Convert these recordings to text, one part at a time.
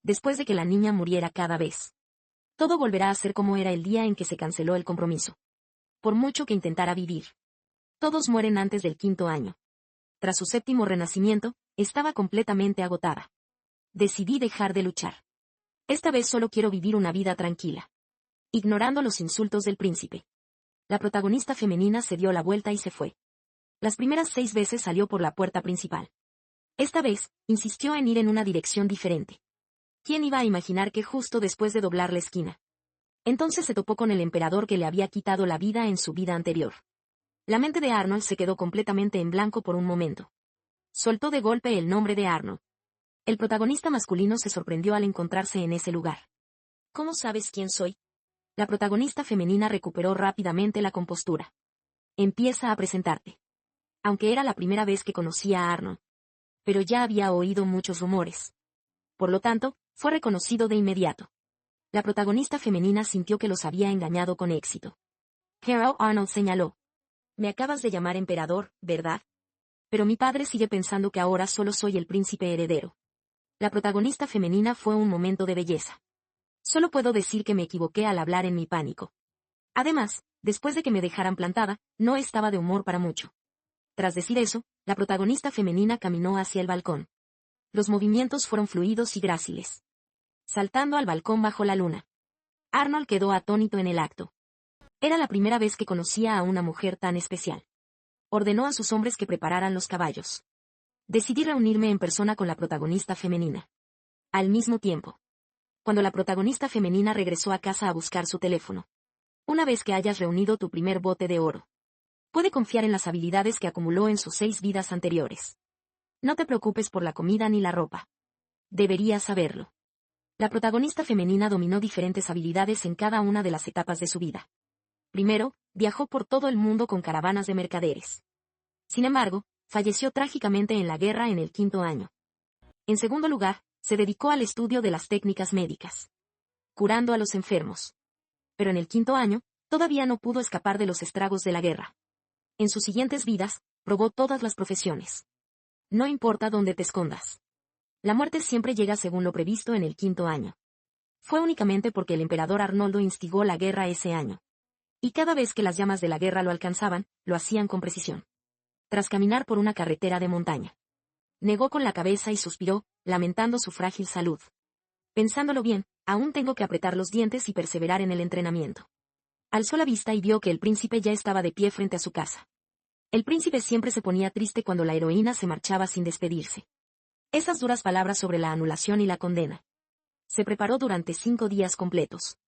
después de que la niña muriera cada vez. Todo volverá a ser como era el día en que se canceló el compromiso. Por mucho que intentara vivir. Todos mueren antes del 5.º año. Tras su 7.º renacimiento, estaba completamente agotada. Decidí dejar de luchar. Esta vez solo quiero vivir una vida tranquila. Ignorando los insultos del príncipe. La protagonista femenina se dio la vuelta y se fue. Las primeras 6 veces salió por la puerta principal. Esta vez, insistió en ir en una dirección diferente. ¿Quién iba a imaginar que justo después de doblar la esquina? Entonces se topó con el emperador que le había quitado la vida en su vida anterior. La mente de Arnold se quedó completamente en blanco por un momento. Soltó de golpe el nombre de Arnold. El protagonista masculino se sorprendió al encontrarse en ese lugar. ¿Cómo sabes quién soy? La protagonista femenina recuperó rápidamente la compostura. Empieza a presentarte. Aunque era la primera vez que conocía a Arnold. Pero ya había oído muchos rumores. Por lo tanto, fue reconocido de inmediato. La protagonista femenina sintió que los había engañado con éxito. Harold Arnold señaló. Me acabas de llamar emperador, ¿verdad? Pero mi padre sigue pensando que ahora solo soy el príncipe heredero. La protagonista femenina fue un momento de belleza. Solo puedo decir que me equivoqué al hablar en mi pánico. Además, después de que me dejaran plantada, no estaba de humor para mucho. Tras decir eso, la protagonista femenina caminó hacia el balcón. Los movimientos fueron fluidos y gráciles. Saltando al balcón bajo la luna. Arnold quedó atónito en el acto. Era la primera vez que conocía a una mujer tan especial. Ordenó a sus hombres que prepararan los caballos. Decidí reunirme en persona con la protagonista femenina. Al mismo tiempo. Cuando la protagonista femenina regresó a casa a buscar su teléfono. Una vez que hayas reunido tu primer bote de oro. Puede confiar en las habilidades que acumuló en sus 6 vidas anteriores. No te preocupes por la comida ni la ropa. Deberías saberlo. La protagonista femenina dominó diferentes habilidades en cada una de las etapas de su vida. Primero, viajó por todo el mundo con caravanas de mercaderes. Sin embargo, falleció trágicamente en la guerra en el 5.º año. En segundo lugar, se dedicó al estudio de las técnicas médicas. Curando a los enfermos. Pero en el 5.º año, todavía no pudo escapar de los estragos de la guerra. En sus siguientes vidas, probó todas las profesiones. No importa dónde te escondas. La muerte siempre llega según lo previsto en el 5.º año. Fue únicamente porque el emperador Arnoldo instigó la guerra ese año. Y cada vez que las llamas de la guerra lo alcanzaban, lo hacían con precisión. Tras caminar por una carretera de montaña. Negó con la cabeza y suspiró, lamentando su frágil salud. Pensándolo bien, aún tengo que apretar los dientes y perseverar en el entrenamiento. Alzó la vista y vio que el príncipe ya estaba de pie frente a su casa. El príncipe siempre se ponía triste cuando la heroína se marchaba sin despedirse. Esas duras palabras sobre la anulación y la condena. Se preparó durante 5 días completos.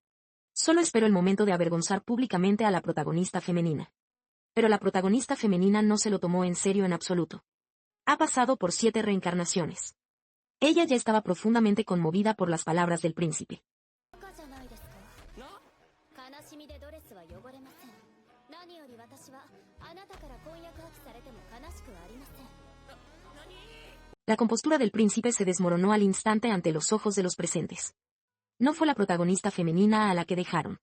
Solo esperó el momento de avergonzar públicamente a la protagonista femenina. Pero la protagonista femenina no se lo tomó en serio en absoluto. Ha pasado por 7 reencarnaciones. Ella ya estaba profundamente conmovida por las palabras del príncipe. La compostura del príncipe se desmoronó al instante ante los ojos de los presentes. No fue la protagonista femenina a la que dejaron.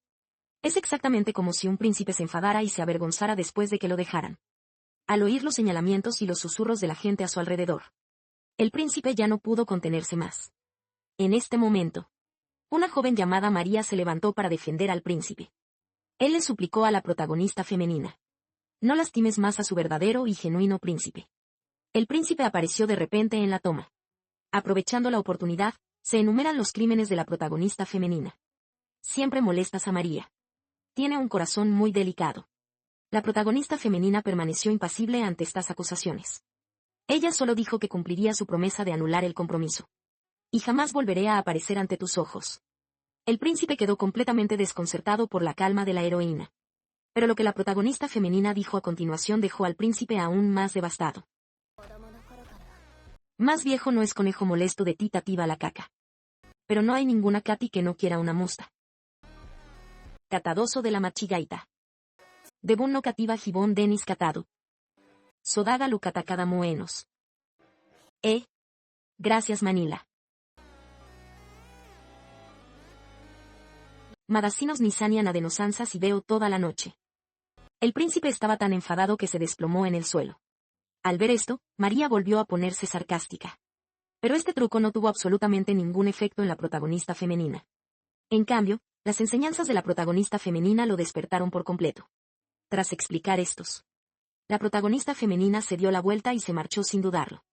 Es exactamente como si un príncipe se enfadara y se avergonzara después de que lo dejaran. Al oír los señalamientos y los susurros de la gente a su alrededor. El príncipe ya no pudo contenerse más. En este momento, una joven llamada María se levantó para defender al príncipe. Él le suplicó a la protagonista femenina. No lastimes más a su verdadero y genuino príncipe. El príncipe apareció de repente en la toma. Aprovechando la oportunidad, se enumeran los crímenes de la protagonista femenina. Siempre molestas a María. Tiene un corazón muy delicado. La protagonista femenina permaneció impasible ante estas acusaciones. Ella solo dijo que cumpliría su promesa de anular el compromiso. Y jamás volveré a aparecer ante tus ojos. El príncipe quedó completamente desconcertado por la calma de la heroína. Pero lo que la protagonista femenina dijo a continuación dejó al príncipe aún más devastado. Más viejo no es conejo molesto de ti tativa la caca. Pero no hay ninguna Katy que no quiera una musta. Catadoso de la machigaita. Debun no cativa gibón denis catado. Sodaga lucatacada moenos. Gracias Manila. Madasinos nisanian adenosansas y veo toda la noche. El príncipe estaba tan enfadado que se desplomó en el suelo. Al ver esto, María volvió a ponerse sarcástica. Pero este truco no tuvo absolutamente ningún efecto en la protagonista femenina. En cambio, las enseñanzas de la protagonista femenina lo despertaron por completo. Tras explicar estos, la protagonista femenina se dio la vuelta y se marchó sin dudarlo.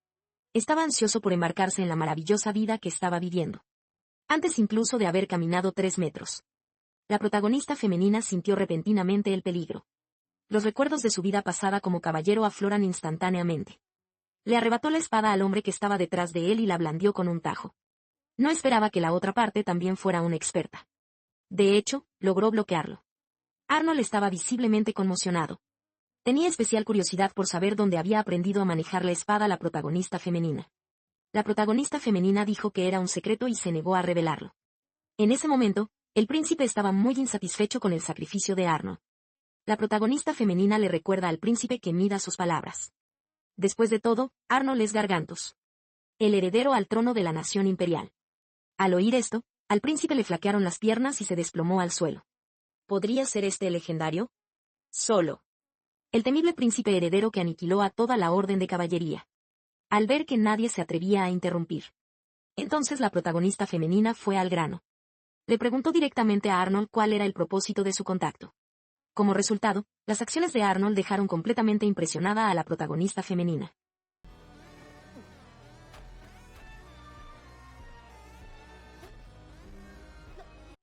Estaba ansioso por embarcarse en la maravillosa vida que estaba viviendo. Antes incluso de haber caminado 3 metros. La protagonista femenina sintió repentinamente el peligro. Los recuerdos de su vida pasada como caballero afloran instantáneamente. Le arrebató la espada al hombre que estaba detrás de él y la blandió con un tajo. No esperaba que la otra parte también fuera una experta. De hecho, logró bloquearlo. Arnold estaba visiblemente conmocionado. Tenía especial curiosidad por saber dónde había aprendido a manejar la espada la protagonista femenina. La protagonista femenina dijo que era un secreto y se negó a revelarlo. En ese momento, el príncipe estaba muy insatisfecho con el sacrificio de Arnold. La protagonista femenina le recuerda al príncipe que mida sus palabras. Después de todo, Arnold es Gargantos, el heredero al trono de la nación imperial. Al oír esto, al príncipe le flaquearon las piernas y se desplomó al suelo. ¿Podría ser este el legendario? Solo. El temible príncipe heredero que aniquiló a toda la orden de caballería. Al ver que nadie se atrevía a interrumpir. Entonces la protagonista femenina fue al grano. Le preguntó directamente a Arnold cuál era el propósito de su contacto. Como resultado, las acciones de Arnold dejaron completamente impresionada a la protagonista femenina.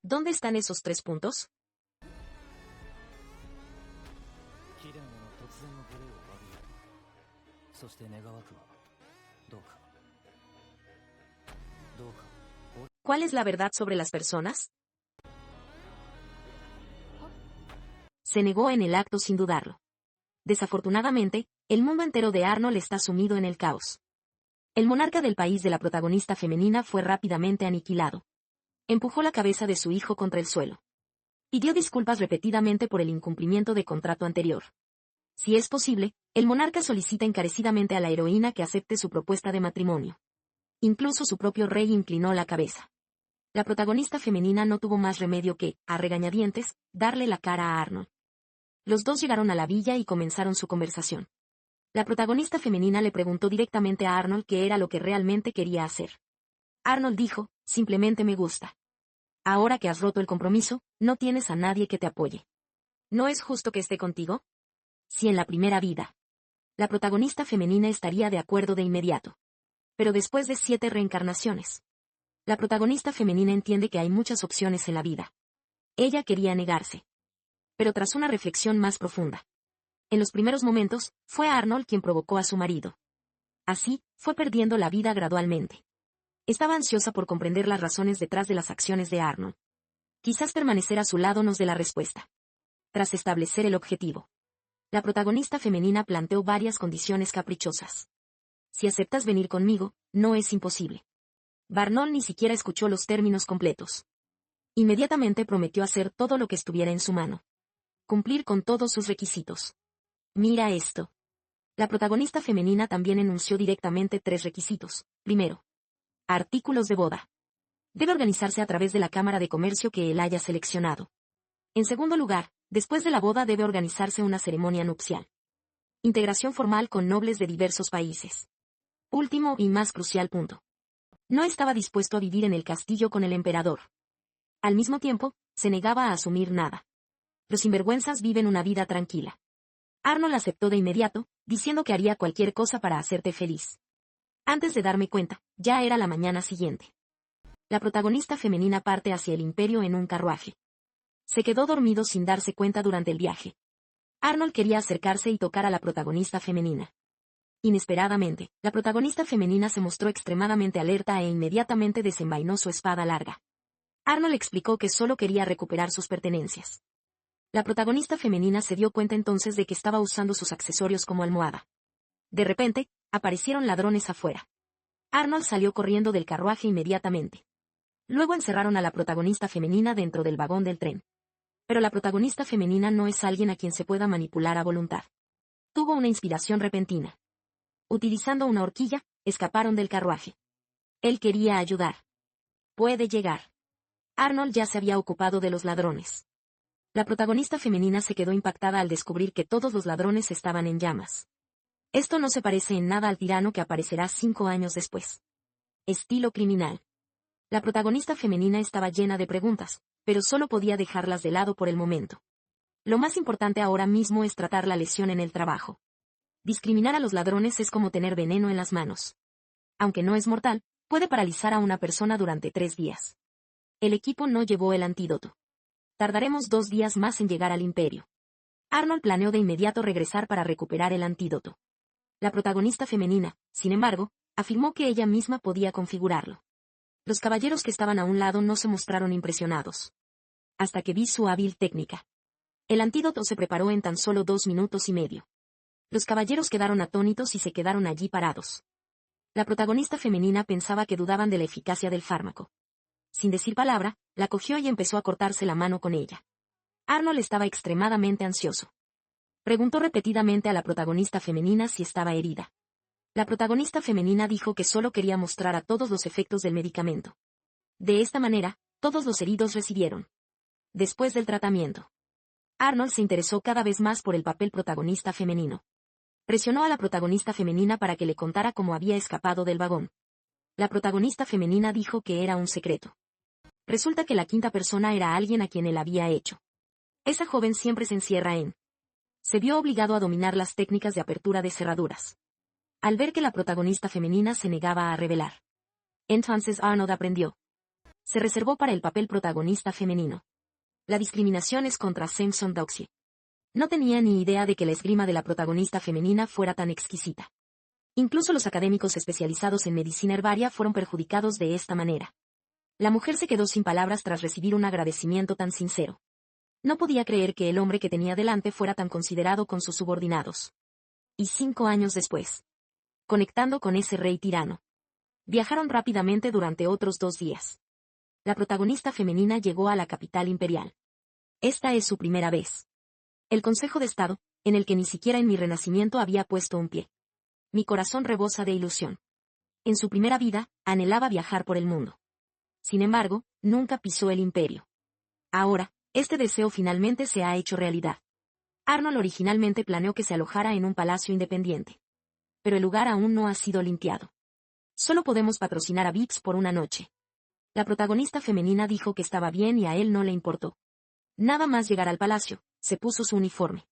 ¿Dónde están esos 3 puntos? ¿Cuál es la verdad sobre las personas? Se negó en el acto sin dudarlo. Desafortunadamente, el mundo entero de Arnold está sumido en el caos. El monarca del país de la protagonista femenina fue rápidamente aniquilado. Empujó la cabeza de su hijo contra el suelo. Pidió disculpas repetidamente por el incumplimiento de contrato anterior. Si es posible, el monarca solicita encarecidamente a la heroína que acepte su propuesta de matrimonio. Incluso su propio rey inclinó la cabeza. La protagonista femenina no tuvo más remedio que, a regañadientes, darle la cara a Arnold. Los dos llegaron a la villa y comenzaron su conversación. La protagonista femenina le preguntó directamente a Arnold qué era lo que realmente quería hacer. Arnold dijo, simplemente me gusta. Ahora que has roto el compromiso, no tienes a nadie que te apoye. ¿No es justo que esté contigo? Si en la primera vida. La protagonista femenina estaría de acuerdo de inmediato. Pero después de 7 reencarnaciones. La protagonista femenina entiende que hay muchas opciones en la vida. Ella quería negarse. Pero tras una reflexión más profunda. En los primeros momentos, fue Arnold quien provocó a su marido. Así, fue perdiendo la vida gradualmente. Estaba ansiosa por comprender las razones detrás de las acciones de Arnold. Quizás permanecer a su lado nos dé la respuesta. Tras establecer el objetivo. La protagonista femenina planteó varias condiciones caprichosas. Si aceptas venir conmigo, no es imposible. Arnold ni siquiera escuchó los términos completos. Inmediatamente prometió hacer todo lo que estuviera en su mano. Cumplir con todos sus requisitos. Mira esto. La protagonista femenina también enunció directamente 3 requisitos. Primero. Artículos de boda. Debe organizarse a través de la Cámara de Comercio que él haya seleccionado. En segundo lugar, después de la boda debe organizarse una ceremonia nupcial. Integración formal con nobles de diversos países. Último y más crucial punto. No estaba dispuesto a vivir en el castillo con el emperador. Al mismo tiempo, se negaba a asumir nada. Los sinvergüenzas viven una vida tranquila. Arnold aceptó de inmediato, diciendo que haría cualquier cosa para hacerte feliz. Antes de darme cuenta, ya era la mañana siguiente. La protagonista femenina parte hacia el imperio en un carruaje. Se quedó dormido sin darse cuenta durante el viaje. Arnold quería acercarse y tocar a la protagonista femenina. Inesperadamente, la protagonista femenina se mostró extremadamente alerta e inmediatamente desenvainó su espada larga. Arnold explicó que solo quería recuperar sus pertenencias. La protagonista femenina se dio cuenta entonces de que estaba usando sus accesorios como almohada. De repente, aparecieron ladrones afuera. Arnold salió corriendo del carruaje inmediatamente. Luego encerraron a la protagonista femenina dentro del vagón del tren. Pero la protagonista femenina no es alguien a quien se pueda manipular a voluntad. Tuvo una inspiración repentina. Utilizando una horquilla, escaparon del carruaje. Él quería ayudar. Puede llegar. Arnold ya se había ocupado de los ladrones. La protagonista femenina se quedó impactada al descubrir que todos los ladrones estaban en llamas. Esto no se parece en nada al tirano que aparecerá 5 años después. Estilo criminal. La protagonista femenina estaba llena de preguntas, pero solo podía dejarlas de lado por el momento. Lo más importante ahora mismo es tratar la lesión en el trabajo. Discriminar a los ladrones es como tener veneno en las manos. Aunque no es mortal, puede paralizar a una persona durante 3 días. El equipo no llevó el antídoto. Tardaremos 2 días más en llegar al imperio. Arnold planeó de inmediato regresar para recuperar el antídoto. La protagonista femenina, sin embargo, afirmó que ella misma podía configurarlo. Los caballeros que estaban a un lado no se mostraron impresionados. Hasta que vi su hábil técnica. El antídoto se preparó en tan solo 2 minutos y medio. Los caballeros quedaron atónitos y se quedaron allí parados. La protagonista femenina pensaba que dudaban de la eficacia del fármaco. Sin decir palabra, la cogió y empezó a cortarse la mano con ella. Arnold estaba extremadamente ansioso. Preguntó repetidamente a la protagonista femenina si estaba herida. La protagonista femenina dijo que solo quería mostrar a todos los efectos del medicamento. De esta manera, todos los heridos recibieron. Después del tratamiento, Arnold se interesó cada vez más por el papel protagonista femenino. Presionó a la protagonista femenina para que le contara cómo había escapado del vagón. La protagonista femenina dijo que era un secreto. Resulta que la quinta persona era alguien a quien él había hecho. Esa joven siempre se encierra en. Se vio obligado a dominar las técnicas de apertura de cerraduras. Al ver que la protagonista femenina se negaba a revelar. Entonces Arnold aprendió. Se reservó para el papel protagonista femenino. La discriminación es contra Samson Doxy. No tenía ni idea de que la esgrima de la protagonista femenina fuera tan exquisita. Incluso los académicos especializados en medicina herbaria fueron perjudicados de esta manera. La mujer se quedó sin palabras tras recibir un agradecimiento tan sincero. No podía creer que el hombre que tenía delante fuera tan considerado con sus subordinados. Y 5 años después, conectando con ese rey tirano, viajaron rápidamente durante otros 2 días. La protagonista femenina llegó a la capital imperial. Esta es su primera vez. El Consejo de Estado, en el que ni siquiera en mi renacimiento había puesto un pie. Mi corazón rebosa de ilusión. En su primera vida, anhelaba viajar por el mundo. Sin embargo, nunca pisó el imperio. Ahora, este deseo finalmente se ha hecho realidad. Arnold originalmente planeó que se alojara en un palacio independiente. Pero el lugar aún no ha sido limpiado. Solo podemos patrocinar a Vix por una noche. La protagonista femenina dijo que estaba bien y a él no le importó. Nada más llegar al palacio, se puso su uniforme.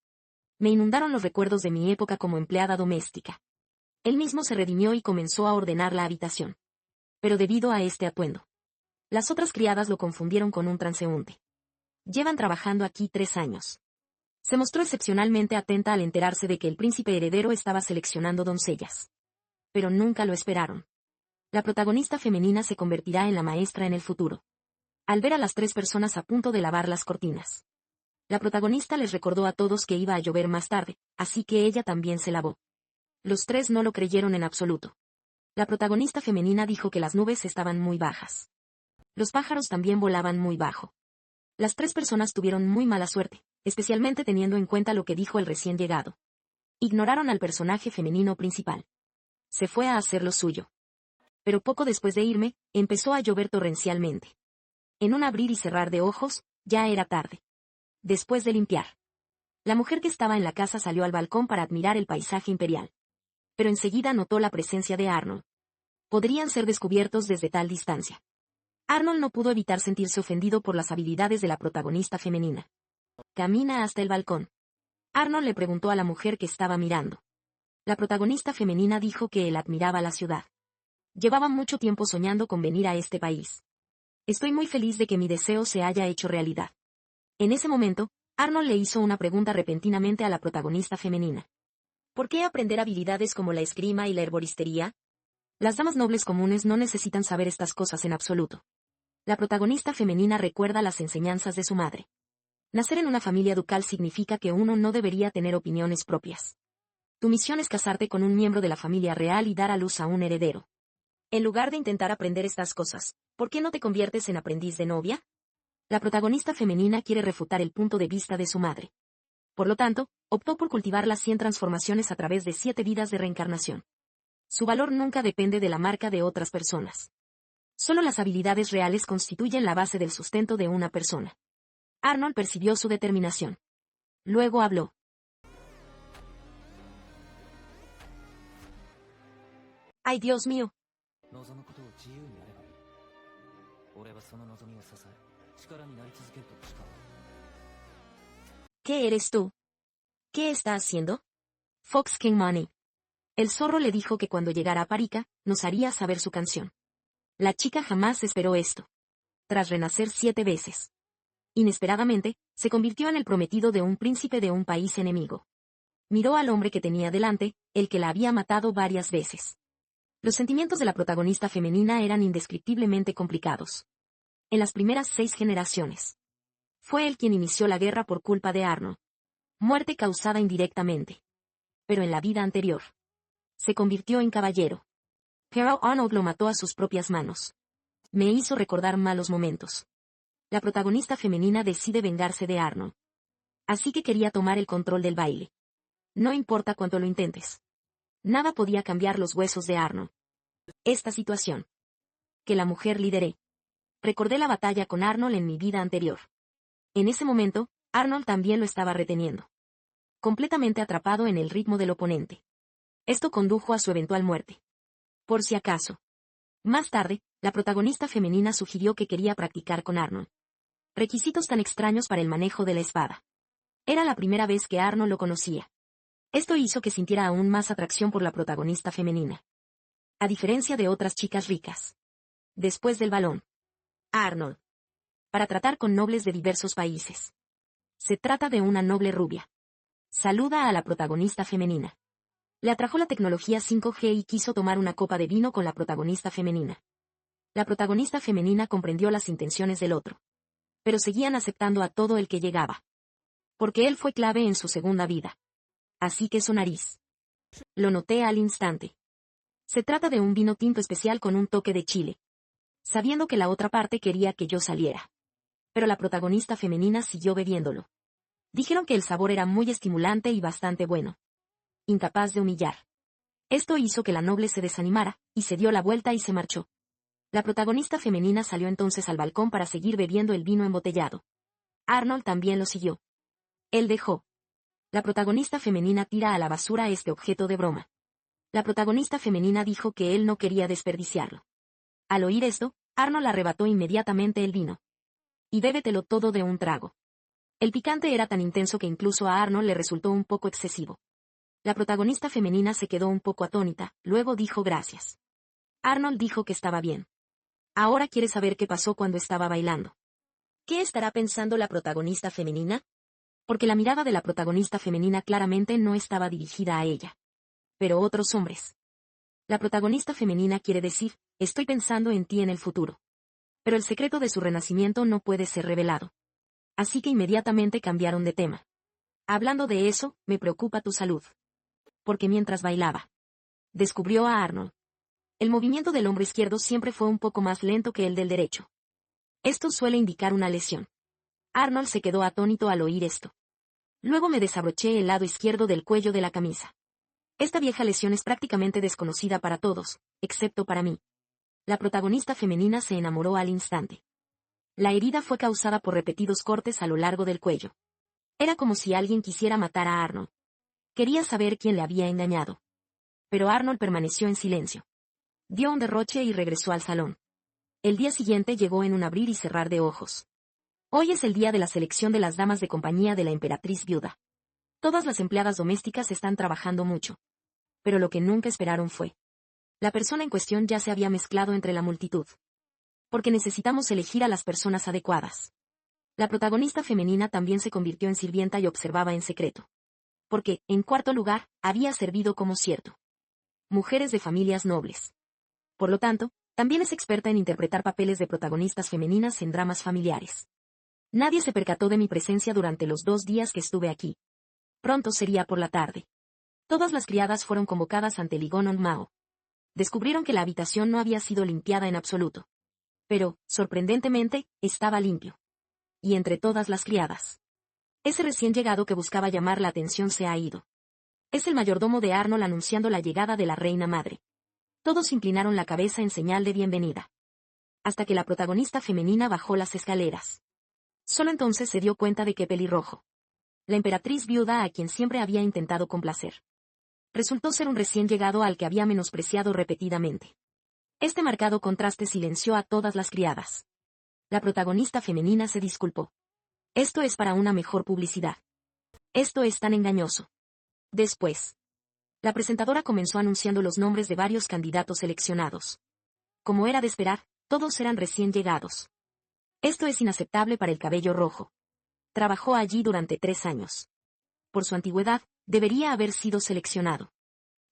Me inundaron los recuerdos de mi época como empleada doméstica. Él mismo se redimió y comenzó a ordenar la habitación. Pero debido a este atuendo, las otras criadas lo confundieron con un transeúnte. Llevan trabajando aquí 3 años. Se mostró excepcionalmente atenta al enterarse de que el príncipe heredero estaba seleccionando doncellas. Pero nunca lo esperaron. La protagonista femenina se convertirá en la maestra en el futuro. Al ver a las 3 personas a punto de lavar las cortinas, la protagonista les recordó a todos que iba a llover más tarde, así que ella también se lavó. Los 3 no lo creyeron en absoluto. La protagonista femenina dijo que las nubes estaban muy bajas. Los pájaros también volaban muy bajo. Las 3 personas tuvieron muy mala suerte, especialmente teniendo en cuenta lo que dijo el recién llegado. Ignoraron al personaje femenino principal. Se fue a hacer lo suyo. Pero poco después de irme, empezó a llover torrencialmente. En un abrir y cerrar de ojos, ya era tarde. Después de limpiar, la mujer que estaba en la casa salió al balcón para admirar el paisaje imperial. Pero enseguida notó la presencia de Arnold. Podrían ser descubiertos desde tal distancia. Arnold no pudo evitar sentirse ofendido por las habilidades de la protagonista femenina. Camina hasta el balcón. Arnold le preguntó a la mujer que estaba mirando. La protagonista femenina dijo que él admiraba la ciudad. Llevaba mucho tiempo soñando con venir a este país. Estoy muy feliz de que mi deseo se haya hecho realidad. En ese momento, Arnold le hizo una pregunta repentinamente a la protagonista femenina. ¿Por qué aprender habilidades como la esgrima y la herboristería? Las damas nobles comunes no necesitan saber estas cosas en absoluto. La protagonista femenina recuerda las enseñanzas de su madre. Nacer en una familia ducal significa que uno no debería tener opiniones propias. Tu misión es casarte con un miembro de la familia real y dar a luz a un heredero. En lugar de intentar aprender estas cosas, ¿por qué no te conviertes en aprendiz de novia? La protagonista femenina quiere refutar el punto de vista de su madre. Por lo tanto, optó por cultivar las 100 transformaciones a través de 7 vidas de reencarnación. Su valor nunca depende de la marca de otras personas. Solo las habilidades reales constituyen la base del sustento de una persona. Arnold percibió su determinación. Luego habló. ¡Ay, Dios mío! ¿Qué eres tú? ¿Qué está haciendo? Fox King Money. El zorro le dijo que cuando llegara a Parika, nos haría saber su canción. La chica jamás esperó esto. Tras renacer 7 veces. Inesperadamente, se convirtió en el prometido de un príncipe de un país enemigo. Miró al hombre que tenía delante, el que la había matado varias veces. Los sentimientos de la protagonista femenina eran indescriptiblemente complicados. En las primeras 6 generaciones. Fue él quien inició la guerra por culpa de Arnold. Muerte causada indirectamente. Pero en la vida anterior. Se convirtió en caballero. Pero Arnold lo mató a sus propias manos. Me hizo recordar malos momentos. La protagonista femenina decide vengarse de Arnold. Así que quería tomar el control del baile. No importa cuánto lo intentes. Nada podía cambiar los huesos de Arnold. Esta situación. Que la mujer lideré. Recordé la batalla con Arnold en mi vida anterior. En ese momento, Arnold también lo estaba reteniendo. Completamente atrapado en el ritmo del oponente. Esto condujo a su eventual muerte. Por si acaso. Más tarde, la protagonista femenina sugirió que quería practicar con Arnold. Requisitos tan extraños para el manejo de la espada. Era la primera vez que Arnold lo conocía. Esto hizo que sintiera aún más atracción por la protagonista femenina. A diferencia de otras chicas ricas. Después del balón. Arnold. Para tratar con nobles de diversos países. Se trata de una noble rubia. Saluda a la protagonista femenina. Le atrajo la tecnología 5G y quiso tomar una copa de vino con la protagonista femenina. La protagonista femenina comprendió las intenciones del otro. Pero seguían aceptando a todo el que llegaba. Porque él fue clave en su segunda vida. Así que su nariz. Lo noté al instante. Se trata de un vino tinto especial con un toque de chile. Sabiendo que la otra parte quería que yo saliera. Pero la protagonista femenina siguió bebiéndolo. Dijeron que el sabor era muy estimulante y bastante bueno. Incapaz de humillar. Esto hizo que la noble se desanimara, y se dio la vuelta y se marchó. La protagonista femenina salió entonces al balcón para seguir bebiendo el vino embotellado. Arnold también lo siguió. Él dejó. La protagonista femenina tira a la basura este objeto de broma. La protagonista femenina dijo que él no quería desperdiciarlo. Al oír esto, Arnold arrebató inmediatamente el vino. Y bébetelo todo de un trago. El picante era tan intenso que incluso a Arnold le resultó un poco excesivo. La protagonista femenina se quedó un poco atónita, luego dijo gracias. Arnold dijo que estaba bien. Ahora quiere saber qué pasó cuando estaba bailando. ¿Qué estará pensando la protagonista femenina? Porque la mirada de la protagonista femenina claramente no estaba dirigida a ella. Pero otros hombres. La protagonista femenina quiere decir, estoy pensando en ti en el futuro. Pero el secreto de su renacimiento no puede ser revelado. Así que inmediatamente cambiaron de tema. Hablando de eso, me preocupa tu salud. Porque mientras bailaba, descubrió a Arnold. El movimiento del hombro izquierdo siempre fue un poco más lento que el del derecho. Esto suele indicar una lesión. Arnold se quedó atónito al oír esto. Luego me desabroché el lado izquierdo del cuello de la camisa. Esta vieja lesión es prácticamente desconocida para todos, excepto para mí. La protagonista femenina se enamoró al instante. La herida fue causada por repetidos cortes a lo largo del cuello. Era como si alguien quisiera matar a Arnold. Quería saber quién le había engañado. Pero Arnold permaneció en silencio. Dio un derroche y regresó al salón. El día siguiente llegó en un abrir y cerrar de ojos. Hoy es el día de la selección de las damas de compañía de la emperatriz viuda. Todas las empleadas domésticas están trabajando mucho. Pero lo que nunca esperaron fue. La persona en cuestión ya se había mezclado entre la multitud. Porque necesitamos elegir a las personas adecuadas. La protagonista femenina también se convirtió en sirvienta y observaba en secreto. Porque, en cuarto lugar, había servido como cierto. Mujeres de familias nobles. Por lo tanto, también es experta en interpretar papeles de protagonistas femeninas en dramas familiares. Nadie se percató de mi presencia durante los 2 días que estuve aquí. Pronto sería por la tarde. Todas las criadas fueron convocadas ante Ligonon Mao. Descubrieron que la habitación no había sido limpiada en absoluto. Pero, sorprendentemente, estaba limpio. Y entre todas las criadas. Ese recién llegado que buscaba llamar la atención se ha ido. Es el mayordomo de Arnold anunciando la llegada de la reina madre. Todos inclinaron la cabeza en señal de bienvenida. Hasta que la protagonista femenina bajó las escaleras. Solo entonces se dio cuenta de que pelirrojo. La emperatriz viuda a quien siempre había intentado complacer. Resultó ser un recién llegado al que había menospreciado repetidamente. Este marcado contraste silenció a todas las criadas. La protagonista femenina se disculpó. Esto es para una mejor publicidad. Esto es tan engañoso. Después, la presentadora comenzó anunciando los nombres de varios candidatos seleccionados. Como era de esperar, todos eran recién llegados. Esto es inaceptable para el cabello rojo. Trabajó allí durante 3 años. Por su antigüedad, debería haber sido seleccionado.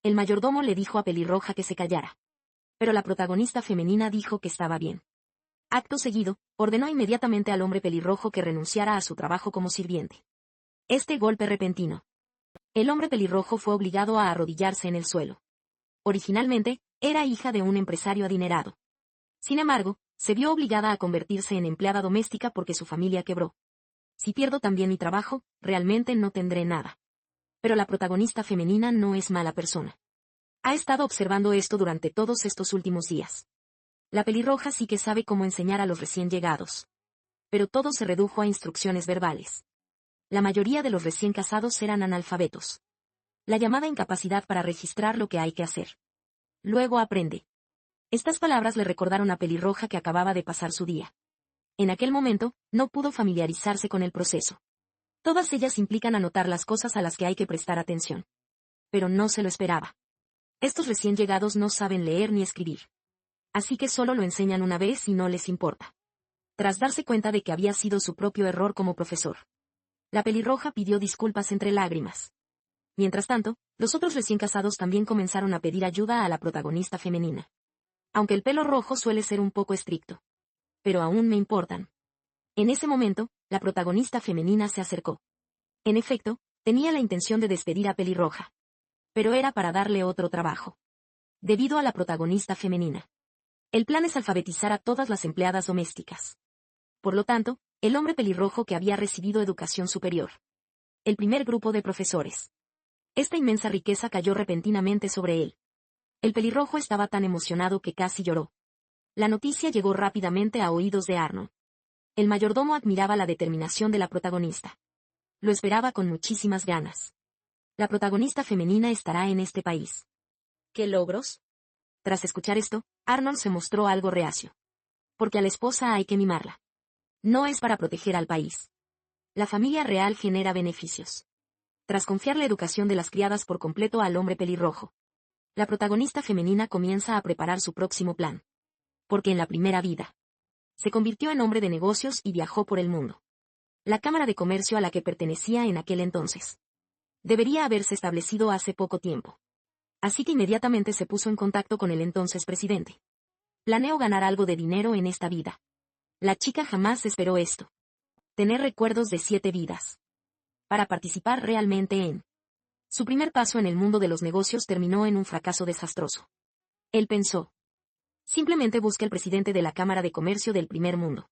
El mayordomo le dijo a Pelirroja que se callara. Pero la protagonista femenina dijo que estaba bien. Acto seguido, ordenó inmediatamente al hombre pelirrojo que renunciara a su trabajo como sirviente. Este golpe repentino. El hombre pelirrojo fue obligado a arrodillarse en el suelo. Originalmente, era hija de un empresario adinerado. Sin embargo, se vio obligada a convertirse en empleada doméstica porque su familia quebró. Si pierdo también mi trabajo, realmente no tendré nada. Pero la protagonista femenina no es mala persona. Ha estado observando esto durante todos estos últimos días. La pelirroja sí que sabe cómo enseñar a los recién llegados. Pero todo se redujo a instrucciones verbales. La mayoría de los recién casados eran analfabetos. La llamada incapacidad para registrar lo que hay que hacer. Luego aprende. Estas palabras le recordaron a Pelirroja que acababa de pasar su día. En aquel momento, no pudo familiarizarse con el proceso. Todas ellas implican anotar las cosas a las que hay que prestar atención. Pero no se lo esperaba. Estos recién llegados no saben leer ni escribir. Así que solo lo enseñan una vez y no les importa. Tras darse cuenta de que había sido su propio error como profesor, la pelirroja pidió disculpas entre lágrimas. Mientras tanto, los otros recién casados también comenzaron a pedir ayuda a la protagonista femenina. Aunque el pelo rojo suele ser un poco estricto. Pero aún me importan. En ese momento, la protagonista femenina se acercó. En efecto, tenía la intención de despedir a Pelirroja. Pero era para darle otro trabajo. Debido a la protagonista femenina. El plan es alfabetizar a todas las empleadas domésticas. Por lo tanto, el hombre pelirrojo que había recibido educación superior. El primer grupo de profesores. Esta inmensa riqueza cayó repentinamente sobre él. El pelirrojo estaba tan emocionado que casi lloró. La noticia llegó rápidamente a oídos de Arnold. El mayordomo admiraba la determinación de la protagonista. Lo esperaba con muchísimas ganas. La protagonista femenina estará en este país. ¿Qué logros? Tras escuchar esto, Arnold se mostró algo reacio. Porque a la esposa hay que mimarla. No es para proteger al país. La familia real genera beneficios. Tras confiar la educación de las criadas por completo al hombre pelirrojo, la protagonista femenina comienza a preparar su próximo plan. Porque en la primera vida, se convirtió en hombre de negocios y viajó por el mundo. La Cámara de Comercio a la que pertenecía en aquel entonces debería haberse establecido hace poco tiempo. Así que inmediatamente se puso en contacto con el entonces presidente. Planeó ganar algo de dinero en esta vida. La chica jamás esperó esto. Tener recuerdos de 7 vidas. Para participar realmente en. Su primer paso en el mundo de los negocios terminó en un fracaso desastroso. Él pensó. Simplemente busca el presidente de la Cámara de Comercio del primer mundo.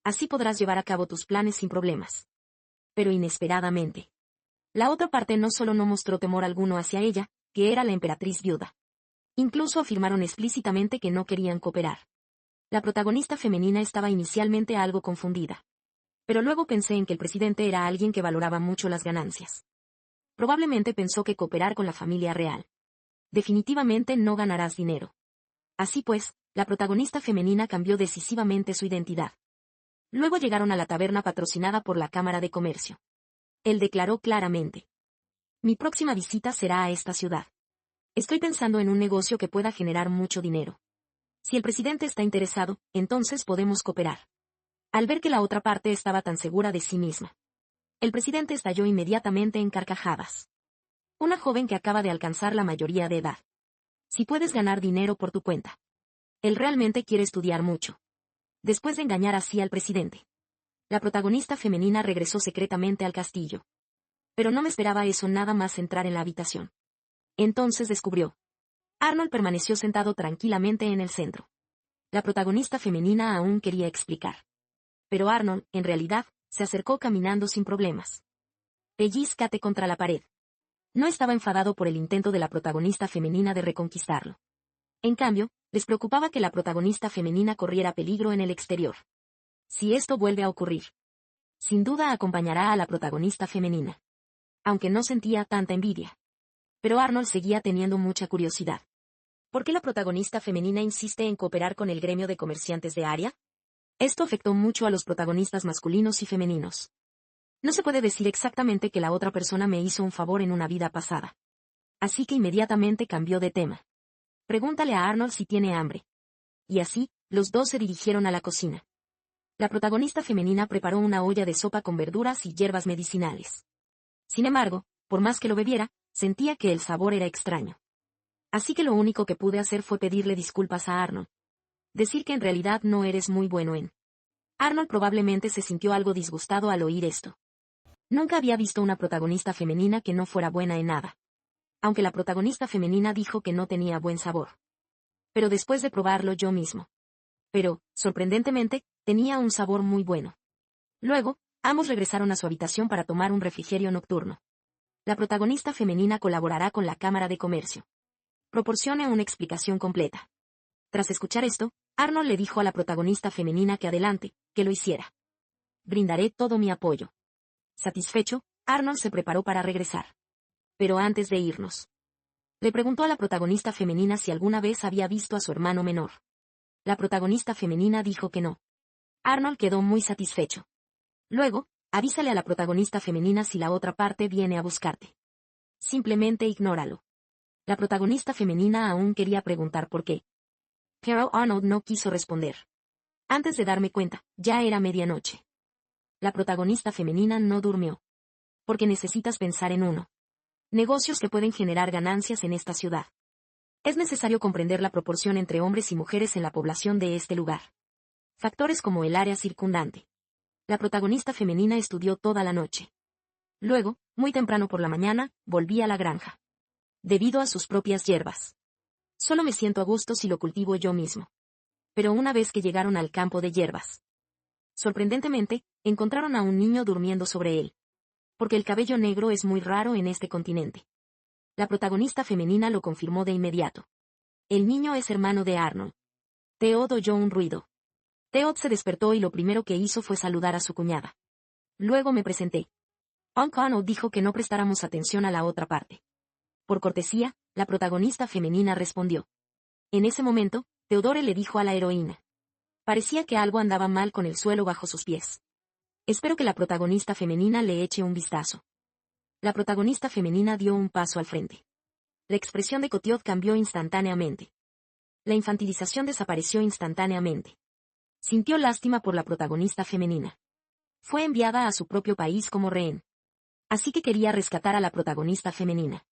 Así podrás llevar a cabo tus planes sin problemas. Pero inesperadamente. La otra parte no solo no mostró temor alguno hacia ella, que era la emperatriz viuda. Incluso afirmaron explícitamente que no querían cooperar. La protagonista femenina estaba inicialmente algo confundida. Pero luego pensé en que el presidente era alguien que valoraba mucho las ganancias. Probablemente pensó que cooperar con la familia real. Definitivamente no ganarás dinero. Así pues, la protagonista femenina cambió decisivamente su identidad. Luego llegaron a la taberna patrocinada por la Cámara de Comercio. Él declaró claramente. Mi próxima visita será a esta ciudad. Estoy pensando en un negocio que pueda generar mucho dinero. Si el presidente está interesado, entonces podemos cooperar. Al ver que la otra parte estaba tan segura de sí misma, el presidente estalló inmediatamente en carcajadas. Una joven que acaba de alcanzar la mayoría de edad. Si puedes ganar dinero por tu cuenta. Él realmente quiere estudiar mucho. Después de engañar así al presidente, la protagonista femenina regresó secretamente al castillo. Pero no me esperaba eso nada más entrar en la habitación. Entonces descubrió. Arnold permaneció sentado tranquilamente en el centro. La protagonista femenina aún quería explicar. Pero Arnold, en realidad, se acercó caminando sin problemas. Pellízcate contra la pared. No estaba enfadado por el intento de la protagonista femenina de reconquistarlo. En cambio, les preocupaba que la protagonista femenina corriera peligro en el exterior. Si esto vuelve a ocurrir, sin duda acompañará a la protagonista femenina. Aunque no sentía tanta envidia. Pero Arnold seguía teniendo mucha curiosidad. ¿Por qué la protagonista femenina insiste en cooperar con el gremio de comerciantes de Aria? Esto afectó mucho a los protagonistas masculinos y femeninos. No se puede decir exactamente que la otra persona me hizo un favor en una vida pasada. Así que inmediatamente cambió de tema. Pregúntale a Arnold si tiene hambre. Y así, los dos se dirigieron a la cocina. La protagonista femenina preparó una olla de sopa con verduras y hierbas medicinales. Sin embargo, por más que lo bebiera, sentía que el sabor era extraño. Así que lo único que pude hacer fue pedirle disculpas a Arnold. Decir que en realidad no eres muy bueno en. Arnold probablemente se sintió algo disgustado al oír esto. Nunca había visto una protagonista femenina que no fuera buena en nada. Aunque la protagonista femenina dijo que no tenía buen sabor. Pero después de probarlo yo mismo. Pero, sorprendentemente, tenía un sabor muy bueno. Luego, ambos regresaron a su habitación para tomar un refrigerio nocturno. La protagonista femenina colaborará con la Cámara de Comercio. Proporcione una explicación completa. Tras escuchar esto, Arnold le dijo a la protagonista femenina que adelante, que lo hiciera. Brindaré todo mi apoyo. Satisfecho, Arnold se preparó para regresar. Pero antes de irnos, le preguntó a la protagonista femenina si alguna vez había visto a su hermano menor. La protagonista femenina dijo que no. Arnold quedó muy satisfecho. Luego, avísale a la protagonista femenina si la otra parte viene a buscarte. Simplemente ignóralo. La protagonista femenina aún quería preguntar por qué. Pero Arnold no quiso responder. Antes de darme cuenta, ya era medianoche. La protagonista femenina no durmió. Porque necesitas pensar en uno. Negocios que pueden generar ganancias en esta ciudad. Es necesario comprender la proporción entre hombres y mujeres en la población de este lugar. Factores como el área circundante. La protagonista femenina estudió toda la noche. Luego, muy temprano por la mañana, volví a la granja. Debido a sus propias hierbas. Solo me siento a gusto si lo cultivo yo mismo. Pero una vez que llegaron al campo de hierbas. Sorprendentemente, encontraron a un niño durmiendo sobre él. Porque el cabello negro es muy raro en este continente. La protagonista femenina lo confirmó de inmediato. El niño es hermano de Arnold. Theod oyó un ruido. Theod se despertó y lo primero que hizo fue saludar a su cuñada. Luego me presenté. Uncle Arnold dijo que no prestáramos atención a la otra parte. Por cortesía, la protagonista femenina respondió. En ese momento, Theodore le dijo a la heroína. Parecía que algo andaba mal con el suelo bajo sus pies. Espero que la protagonista femenina le eche un vistazo. La protagonista femenina dio un paso al frente. La expresión de Cotiot cambió instantáneamente. La infantilización desapareció instantáneamente. Sintió lástima por la protagonista femenina. Fue enviada a su propio país como rehén. Así que quería rescatar a la protagonista femenina.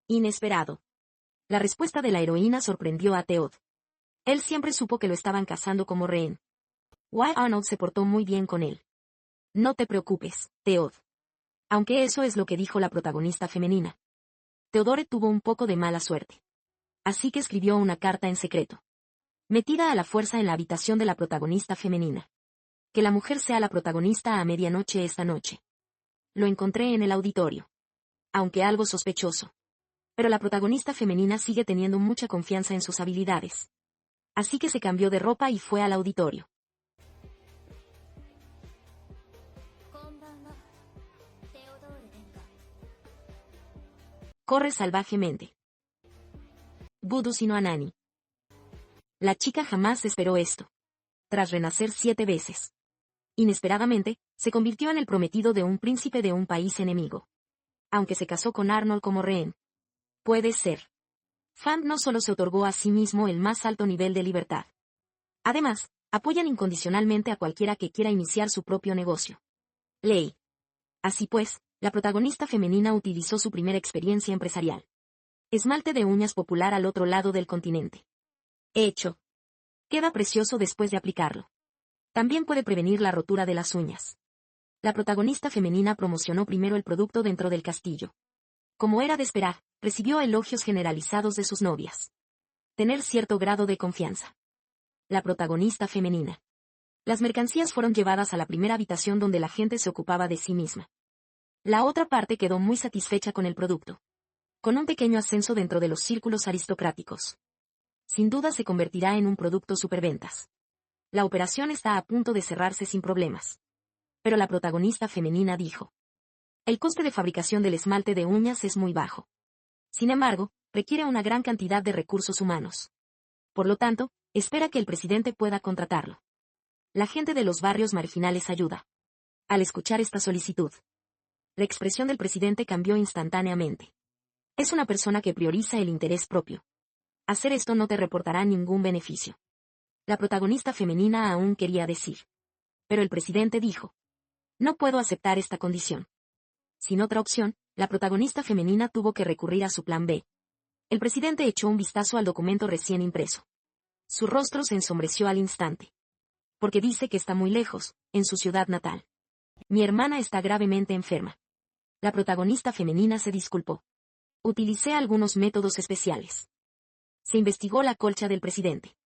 Inesperado. La respuesta de la heroína sorprendió a Theod. Él siempre supo que lo estaban cazando como rehén. Wyatt Arnold se portó muy bien con él. No te preocupes, Theod. Aunque eso es lo que dijo la protagonista femenina. Theodore tuvo un poco de mala suerte. Así que escribió una carta en secreto. Metida a la fuerza en la habitación de la protagonista femenina. Que la mujer sea la protagonista a medianoche esta noche. Lo encontré en el auditorio. Aunque algo sospechoso. Pero la protagonista femenina sigue teniendo mucha confianza en sus habilidades. Así que se cambió de ropa y fue al auditorio. Corre salvajemente. Budu sino Anani. La chica jamás esperó esto. Tras renacer 7 veces. Inesperadamente, se convirtió en el prometido de un príncipe de un país enemigo. Aunque se casó con Arnold como rehén. Puede ser. Fant no solo se otorgó a sí mismo el más alto nivel de libertad. Además, apoyan incondicionalmente a cualquiera que quiera iniciar su propio negocio. Ley. Así pues, la protagonista femenina utilizó su primera experiencia empresarial. Esmalte de uñas popular al otro lado del continente. Hecho. Queda precioso después de aplicarlo. También puede prevenir la rotura de las uñas. La protagonista femenina promocionó primero el producto dentro del castillo. Como era de esperar, recibió elogios generalizados de sus novias. Tener cierto grado de confianza. La protagonista femenina. Las mercancías fueron llevadas a la primera habitación donde la gente se ocupaba de sí misma. La otra parte quedó muy satisfecha con el producto. Con un pequeño ascenso dentro de los círculos aristocráticos. Sin duda se convertirá en un producto superventas. La operación está a punto de cerrarse sin problemas. Pero la protagonista femenina dijo. El coste de fabricación del esmalte de uñas es muy bajo. Sin embargo, requiere una gran cantidad de recursos humanos. Por lo tanto, espera que el presidente pueda contratarlo. La gente de los barrios marginales ayuda. Al escuchar esta solicitud, la expresión del presidente cambió instantáneamente. Es una persona que prioriza el interés propio. Hacer esto no te reportará ningún beneficio. La protagonista femenina aún quería decir. Pero el presidente dijo: no puedo aceptar esta condición. Sin otra opción, la protagonista femenina tuvo que recurrir a su plan B. El presidente echó un vistazo al documento recién impreso. Su rostro se ensombreció al instante. Porque dice que está muy lejos, en su ciudad natal. Mi hermana está gravemente enferma. La protagonista femenina se disculpó. Utilicé algunos métodos especiales. Se investigó la colcha del presidente.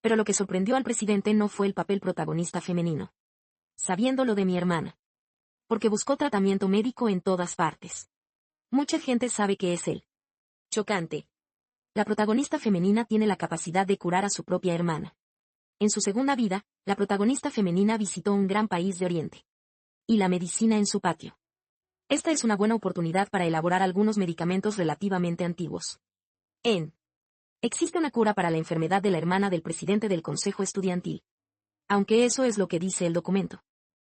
Pero lo que sorprendió al presidente no fue el papel protagonista femenino. Sabiendo lo de mi hermana. Porque buscó tratamiento médico en todas partes. Mucha gente sabe que es él. Chocante. La protagonista femenina tiene la capacidad de curar a su propia hermana. En su segunda vida, la protagonista femenina visitó un gran país de Oriente. Y la medicina en su patio. Esta es una buena oportunidad para elaborar algunos medicamentos relativamente antiguos. Existe una cura para la enfermedad de la hermana del presidente del Consejo Estudiantil. Aunque eso es lo que dice el documento.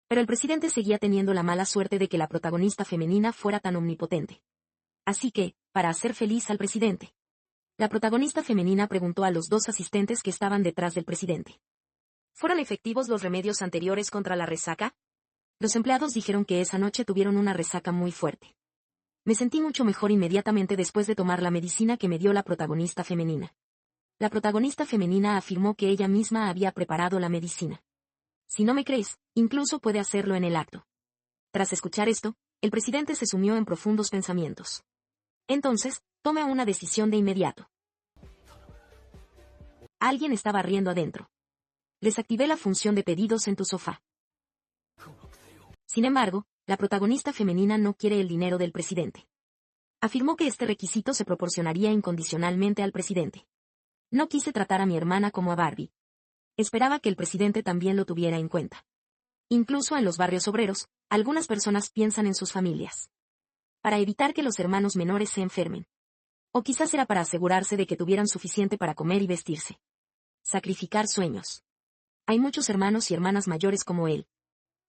Pero el presidente seguía teniendo la mala suerte de que la protagonista femenina fuera tan omnipotente. Así que, para hacer feliz al presidente, la protagonista femenina preguntó a los dos asistentes que estaban detrás del presidente: ¿fueron efectivos los remedios anteriores contra la resaca? Los empleados dijeron que esa noche tuvieron una resaca muy fuerte. Me sentí mucho mejor inmediatamente después de tomar la medicina que me dio la protagonista femenina. La protagonista femenina afirmó que ella misma había preparado la medicina. Si no me crees, incluso puede hacerlo en el acto. Tras escuchar esto, el presidente se sumió en profundos pensamientos. Entonces, tome una decisión de inmediato. Alguien está barriendo adentro. Desactivé la función de pedidos en tu sofá. Sin embargo, la protagonista femenina no quiere el dinero del presidente. Afirmó que este requisito se proporcionaría incondicionalmente al presidente. No quise tratar a mi hermana como a Barbie. Esperaba que el presidente también lo tuviera en cuenta. Incluso en los barrios obreros, algunas personas piensan en sus familias. Para evitar que los hermanos menores se enfermen. O quizás era para asegurarse de que tuvieran suficiente para comer y vestirse. Sacrificar sueños. Hay muchos hermanos y hermanas mayores como él.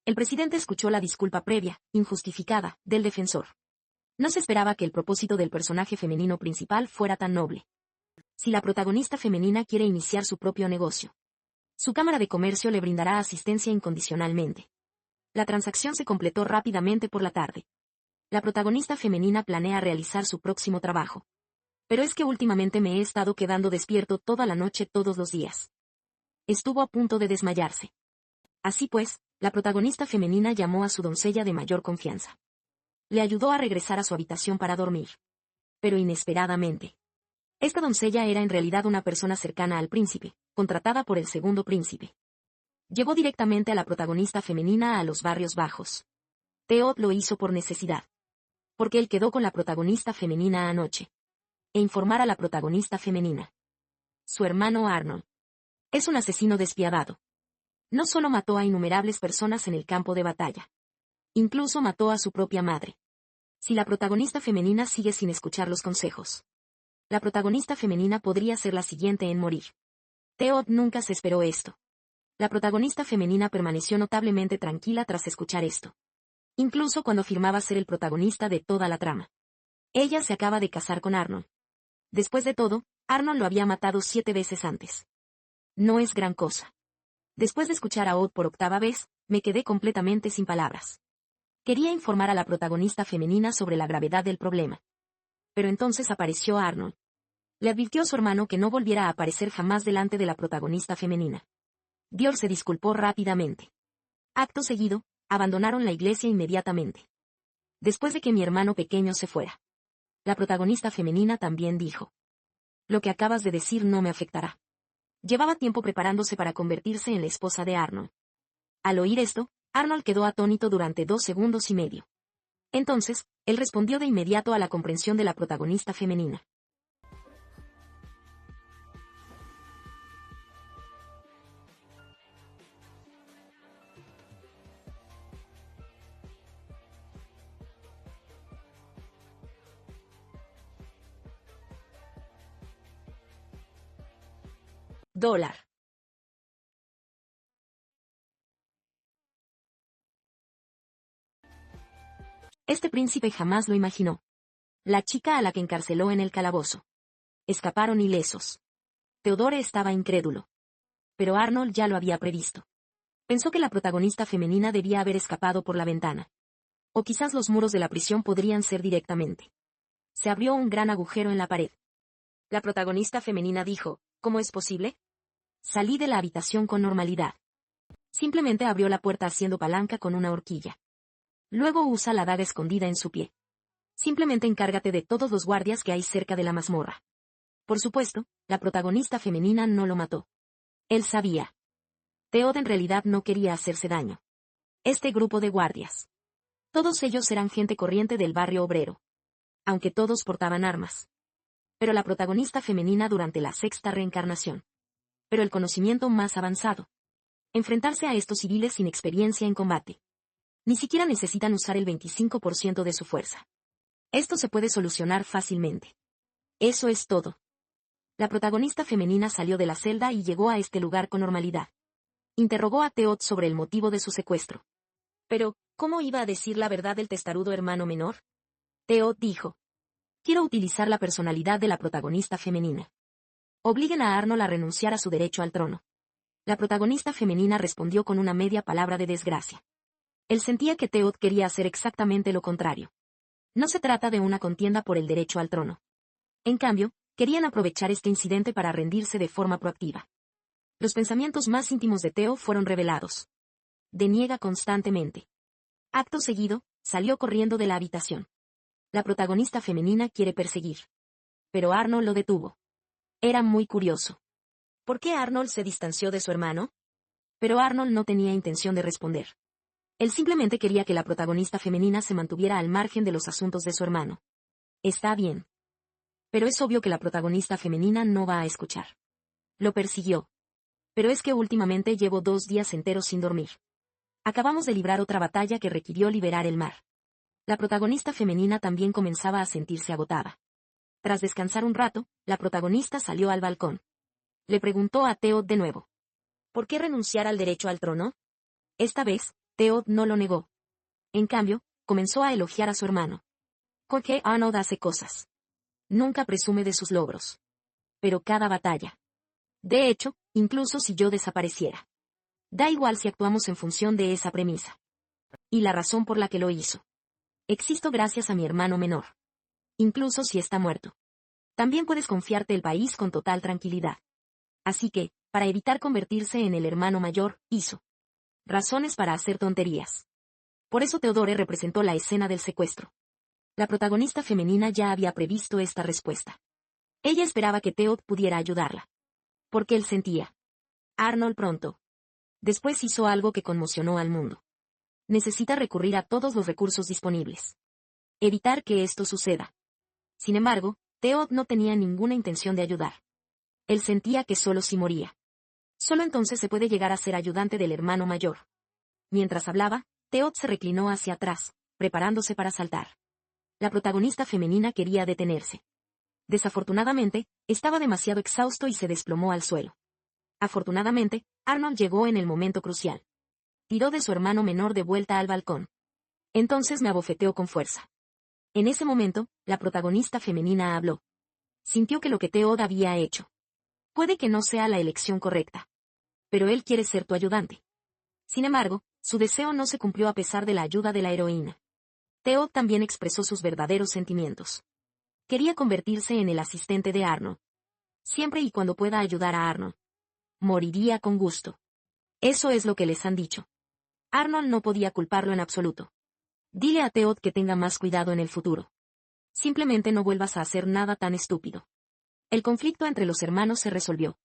El presidente escuchó la disculpa previa, injustificada, del defensor. No se esperaba que el propósito del personaje femenino principal fuera tan noble. Si la protagonista femenina quiere iniciar su propio negocio, su cámara de comercio le brindará asistencia incondicionalmente. La transacción se completó rápidamente por la tarde. La protagonista femenina planea realizar su próximo trabajo. Pero es que últimamente me he estado quedando despierto toda la noche todos los días. Estuvo a punto de desmayarse. Así pues, la protagonista femenina llamó a su doncella de mayor confianza. Le ayudó a regresar a su habitación para dormir. Pero inesperadamente. Esta doncella era en realidad una persona cercana al príncipe, contratada por el segundo príncipe. Llevó directamente a la protagonista femenina a los barrios bajos. Theod lo hizo por necesidad. Porque él quedó con la protagonista femenina anoche. E informar a la protagonista femenina. Su hermano Arnold. Es un asesino despiadado. No solo mató a innumerables personas en el campo de batalla. Incluso mató a su propia madre. Si la protagonista femenina sigue sin escuchar los consejos, la protagonista femenina podría ser la siguiente en morir. Theod nunca se esperó esto. La protagonista femenina permaneció notablemente tranquila tras escuchar esto. Incluso cuando afirmaba ser el protagonista de toda la trama. Ella se acaba de casar con Arnold. Después de todo, Arnold lo había matado 7 veces antes. No es gran cosa. Después de escuchar a Odd por octava vez, me quedé completamente sin palabras. Quería informar a la protagonista femenina sobre la gravedad del problema. Pero entonces apareció Arnold. Le advirtió a su hermano que no volviera a aparecer jamás delante de la protagonista femenina. Dior se disculpó rápidamente. Acto seguido, abandonaron la iglesia inmediatamente. Después de que mi hermano pequeño se fuera. La protagonista femenina también dijo: lo que acabas de decir no me afectará. Llevaba tiempo preparándose para convertirse en la esposa de Arnold. Al oír esto, Arnold quedó atónito durante 2 segundos y medio. Entonces, él respondió de inmediato a la comprensión de la protagonista femenina. $. Este príncipe jamás lo imaginó. La chica a la que encarceló en el calabozo. Escaparon ilesos. Theodore estaba incrédulo. Pero Arnold ya lo había previsto. Pensó que la protagonista femenina debía haber escapado por la ventana. O quizás los muros de la prisión podrían ser directamente. Se abrió un gran agujero en la pared. La protagonista femenina dijo, ¿cómo es posible? Salí de la habitación con normalidad. Simplemente abrió la puerta haciendo palanca con una horquilla. Luego usa la daga escondida en su pie. Simplemente encárgate de todos los guardias que hay cerca de la mazmorra. Por supuesto, la protagonista femenina no lo mató. Él sabía. Theod en realidad no quería hacerse daño. Este grupo de guardias. Todos ellos eran gente corriente del barrio obrero. Aunque todos portaban armas. Pero la protagonista femenina durante la sexta reencarnación. Pero el conocimiento más avanzado. Enfrentarse a estos civiles sin experiencia en combate. Ni siquiera necesitan usar el 25% de su fuerza. Esto se puede solucionar fácilmente. Eso es todo. La protagonista femenina salió de la celda y llegó a este lugar con normalidad. Interrogó a Theod sobre el motivo de su secuestro. Pero, ¿cómo iba a decir la verdad del testarudo hermano menor? Theod dijo. Quiero utilizar la personalidad de la protagonista femenina. Obliguen a Arnold a renunciar a su derecho al trono. La protagonista femenina respondió con una media palabra de desgracia. Él sentía que Theod quería hacer exactamente lo contrario. No se trata de una contienda por el derecho al trono. En cambio, querían aprovechar este incidente para rendirse de forma proactiva. Los pensamientos más íntimos de Theo fueron revelados. Deniega constantemente. Acto seguido, salió corriendo de la habitación. La protagonista femenina quiere perseguir. Pero Arnold lo detuvo. Era muy curioso. ¿Por qué Arnold se distanció de su hermano? Pero Arnold no tenía intención de responder. Él simplemente quería que la protagonista femenina se mantuviera al margen de los asuntos de su hermano. Está bien. Pero es obvio que la protagonista femenina no va a escuchar. Lo persiguió. Pero es que últimamente llevo 2 días enteros sin dormir. Acabamos de librar otra batalla que requirió liberar el mar. La protagonista femenina también comenzaba a sentirse agotada. Tras descansar un rato, la protagonista salió al balcón. Le preguntó a Theod de nuevo. ¿Por qué renunciar al derecho al trono? Esta vez, Theod no lo negó. En cambio, comenzó a elogiar a su hermano. Porque Arnold hace cosas. Nunca presume de sus logros. Pero cada batalla. De hecho, incluso si yo desapareciera. Da igual si actuamos en función de esa premisa. Y la razón por la que lo hizo. Existo gracias a mi hermano menor. Incluso si está muerto. También puedes confiarte el país con total tranquilidad. Así que, para evitar convertirse en el hermano mayor, hizo razones para hacer tonterías. Por eso Theodore representó la escena del secuestro. La protagonista femenina ya había previsto esta respuesta. Ella esperaba que Theod pudiera ayudarla. Porque él sentía. Arnold pronto. Después hizo algo que conmocionó al mundo. Necesita recurrir a todos los recursos disponibles. Evitar que esto suceda. Sin embargo, Theod no tenía ninguna intención de ayudar. Él sentía que solo si moría. Solo entonces se puede llegar a ser ayudante del hermano mayor. Mientras hablaba, Theod se reclinó hacia atrás, preparándose para saltar. La protagonista femenina quería detenerse. Desafortunadamente, estaba demasiado exhausto y se desplomó al suelo. Afortunadamente, Arnold llegó en el momento crucial. Tiró de su hermano menor de vuelta al balcón. Entonces me abofeteó con fuerza. En ese momento, la protagonista femenina habló. Sintió que lo que Theod había hecho. Puede que no sea la elección correcta. Pero él quiere ser tu ayudante. Sin embargo, su deseo no se cumplió a pesar de la ayuda de la heroína. Theod también expresó sus verdaderos sentimientos. Quería convertirse en el asistente de Arnold. Siempre y cuando pueda ayudar a Arnold. Moriría con gusto. Eso es lo que les han dicho. Arnold no podía culparlo en absoluto. Dile a Theod que tenga más cuidado en el futuro. Simplemente no vuelvas a hacer nada tan estúpido. El conflicto entre los hermanos se resolvió.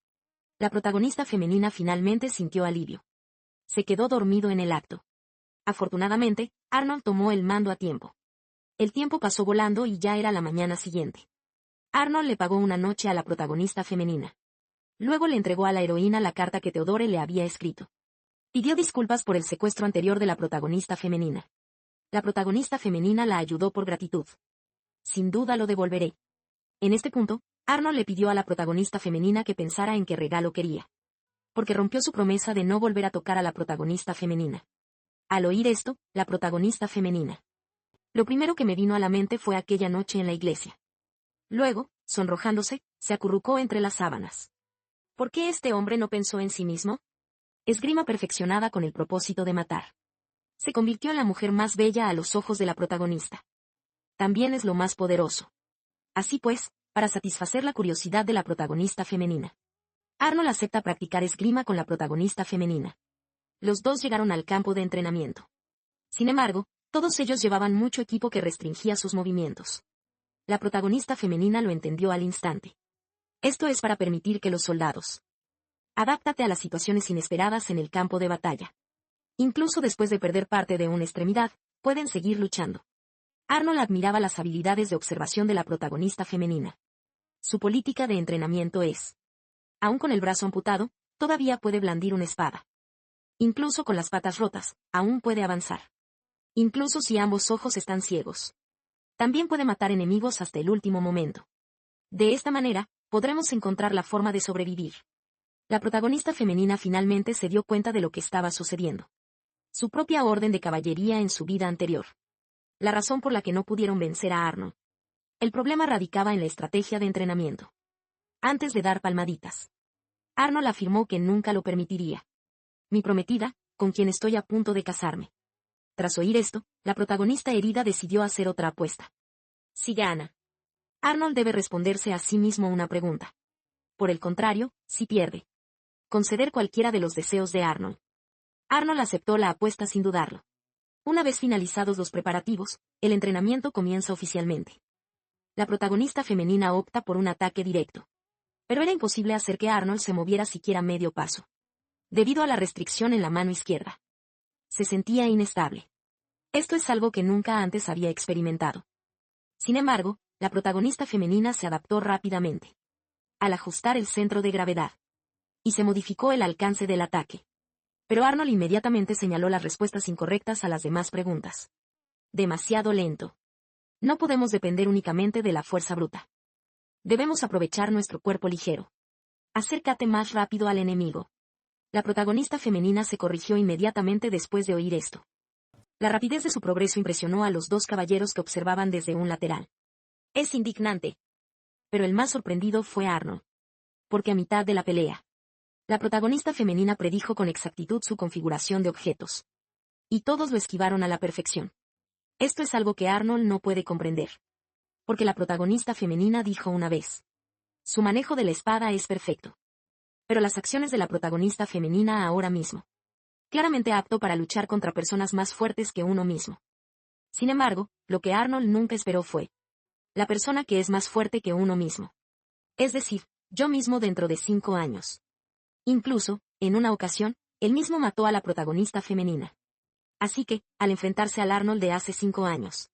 La protagonista femenina finalmente sintió alivio. Se quedó dormido en el acto. Afortunadamente, Arnold tomó el mando a tiempo. El tiempo pasó volando y ya era la mañana siguiente. Arnold le pagó una noche a la protagonista femenina. Luego le entregó a la heroína la carta que Theodore le había escrito. Pidió disculpas por el secuestro anterior de la protagonista femenina. La protagonista femenina la ayudó por gratitud. Sin duda lo devolveré. En este punto, Arnold le pidió a la protagonista femenina que pensara en qué regalo quería. Porque rompió su promesa de no volver a tocar a la protagonista femenina. Al oír esto, la protagonista femenina Lo primero que me vino a la mente fue aquella noche en la iglesia. Luego, sonrojándose, se acurrucó entre las sábanas. ¿Por qué este hombre no pensó en sí mismo? Esgrima perfeccionada con el propósito de matar. Se convirtió en la mujer más bella a los ojos de la protagonista. También es lo más poderoso. Así pues, para satisfacer la curiosidad de la protagonista femenina, Arnold acepta practicar esgrima con la protagonista femenina. Los dos llegaron al campo de entrenamiento. Sin embargo, todos ellos llevaban mucho equipo que restringía sus movimientos. La protagonista femenina lo entendió al instante. Esto es para permitir que los soldados adáptate a las situaciones inesperadas en el campo de batalla. Incluso después de perder parte de una extremidad, pueden seguir luchando. Arnold admiraba las habilidades de observación de la protagonista femenina. Su política de entrenamiento es: aún con el brazo amputado, todavía puede blandir una espada. Incluso con las patas rotas, aún puede avanzar. Incluso si ambos ojos están ciegos. También puede matar enemigos hasta el último momento. De esta manera, podremos encontrar la forma de sobrevivir. La protagonista femenina finalmente se dio cuenta de lo que estaba sucediendo. Su propia orden de caballería en su vida anterior. La razón por la que no pudieron vencer a Arnold. El problema radicaba en la estrategia de entrenamiento. Antes de dar palmaditas, Arnold afirmó que nunca lo permitiría. Mi prometida, con quien estoy a punto de casarme. Tras oír esto, la protagonista herida decidió hacer otra apuesta. Si gana, Arnold debe responderse a sí mismo una pregunta. Por el contrario, si pierde, conceder cualquiera de los deseos de Arnold. Arnold aceptó la apuesta sin dudarlo. Una vez finalizados los preparativos, el entrenamiento comienza oficialmente. La protagonista femenina opta por un ataque directo. Pero era imposible hacer que Arnold se moviera siquiera medio paso. Debido a la restricción en la mano izquierda. Se sentía inestable. Esto es algo que nunca antes había experimentado. Sin embargo, la protagonista femenina se adaptó rápidamente. Al ajustar el centro de gravedad. Y se modificó el alcance del ataque. Pero Arnold inmediatamente señaló las respuestas incorrectas a las demás preguntas. Demasiado lento. No podemos depender únicamente de la fuerza bruta. Debemos aprovechar nuestro cuerpo ligero. Acércate más rápido al enemigo. La protagonista femenina se corrigió inmediatamente después de oír esto. La rapidez de su progreso impresionó a los dos caballeros que observaban desde un lateral. Es indignante. Pero el más sorprendido fue Arnold. Porque a mitad de la pelea, la protagonista femenina predijo con exactitud su configuración de objetos. Y todos lo esquivaron a la perfección. Esto es algo que Arnold no puede comprender. Porque la protagonista femenina dijo una vez. Su manejo de la espada es perfecto. Pero las acciones de la protagonista femenina ahora mismo. Claramente apto para luchar contra personas más fuertes que uno mismo. Sin embargo, lo que Arnold nunca esperó fue la persona que es más fuerte que uno mismo. Es decir, yo mismo dentro de 5 años. Incluso, en una ocasión, él mismo mató a la protagonista femenina. Así que, al enfrentarse al Arnold de hace 5 años,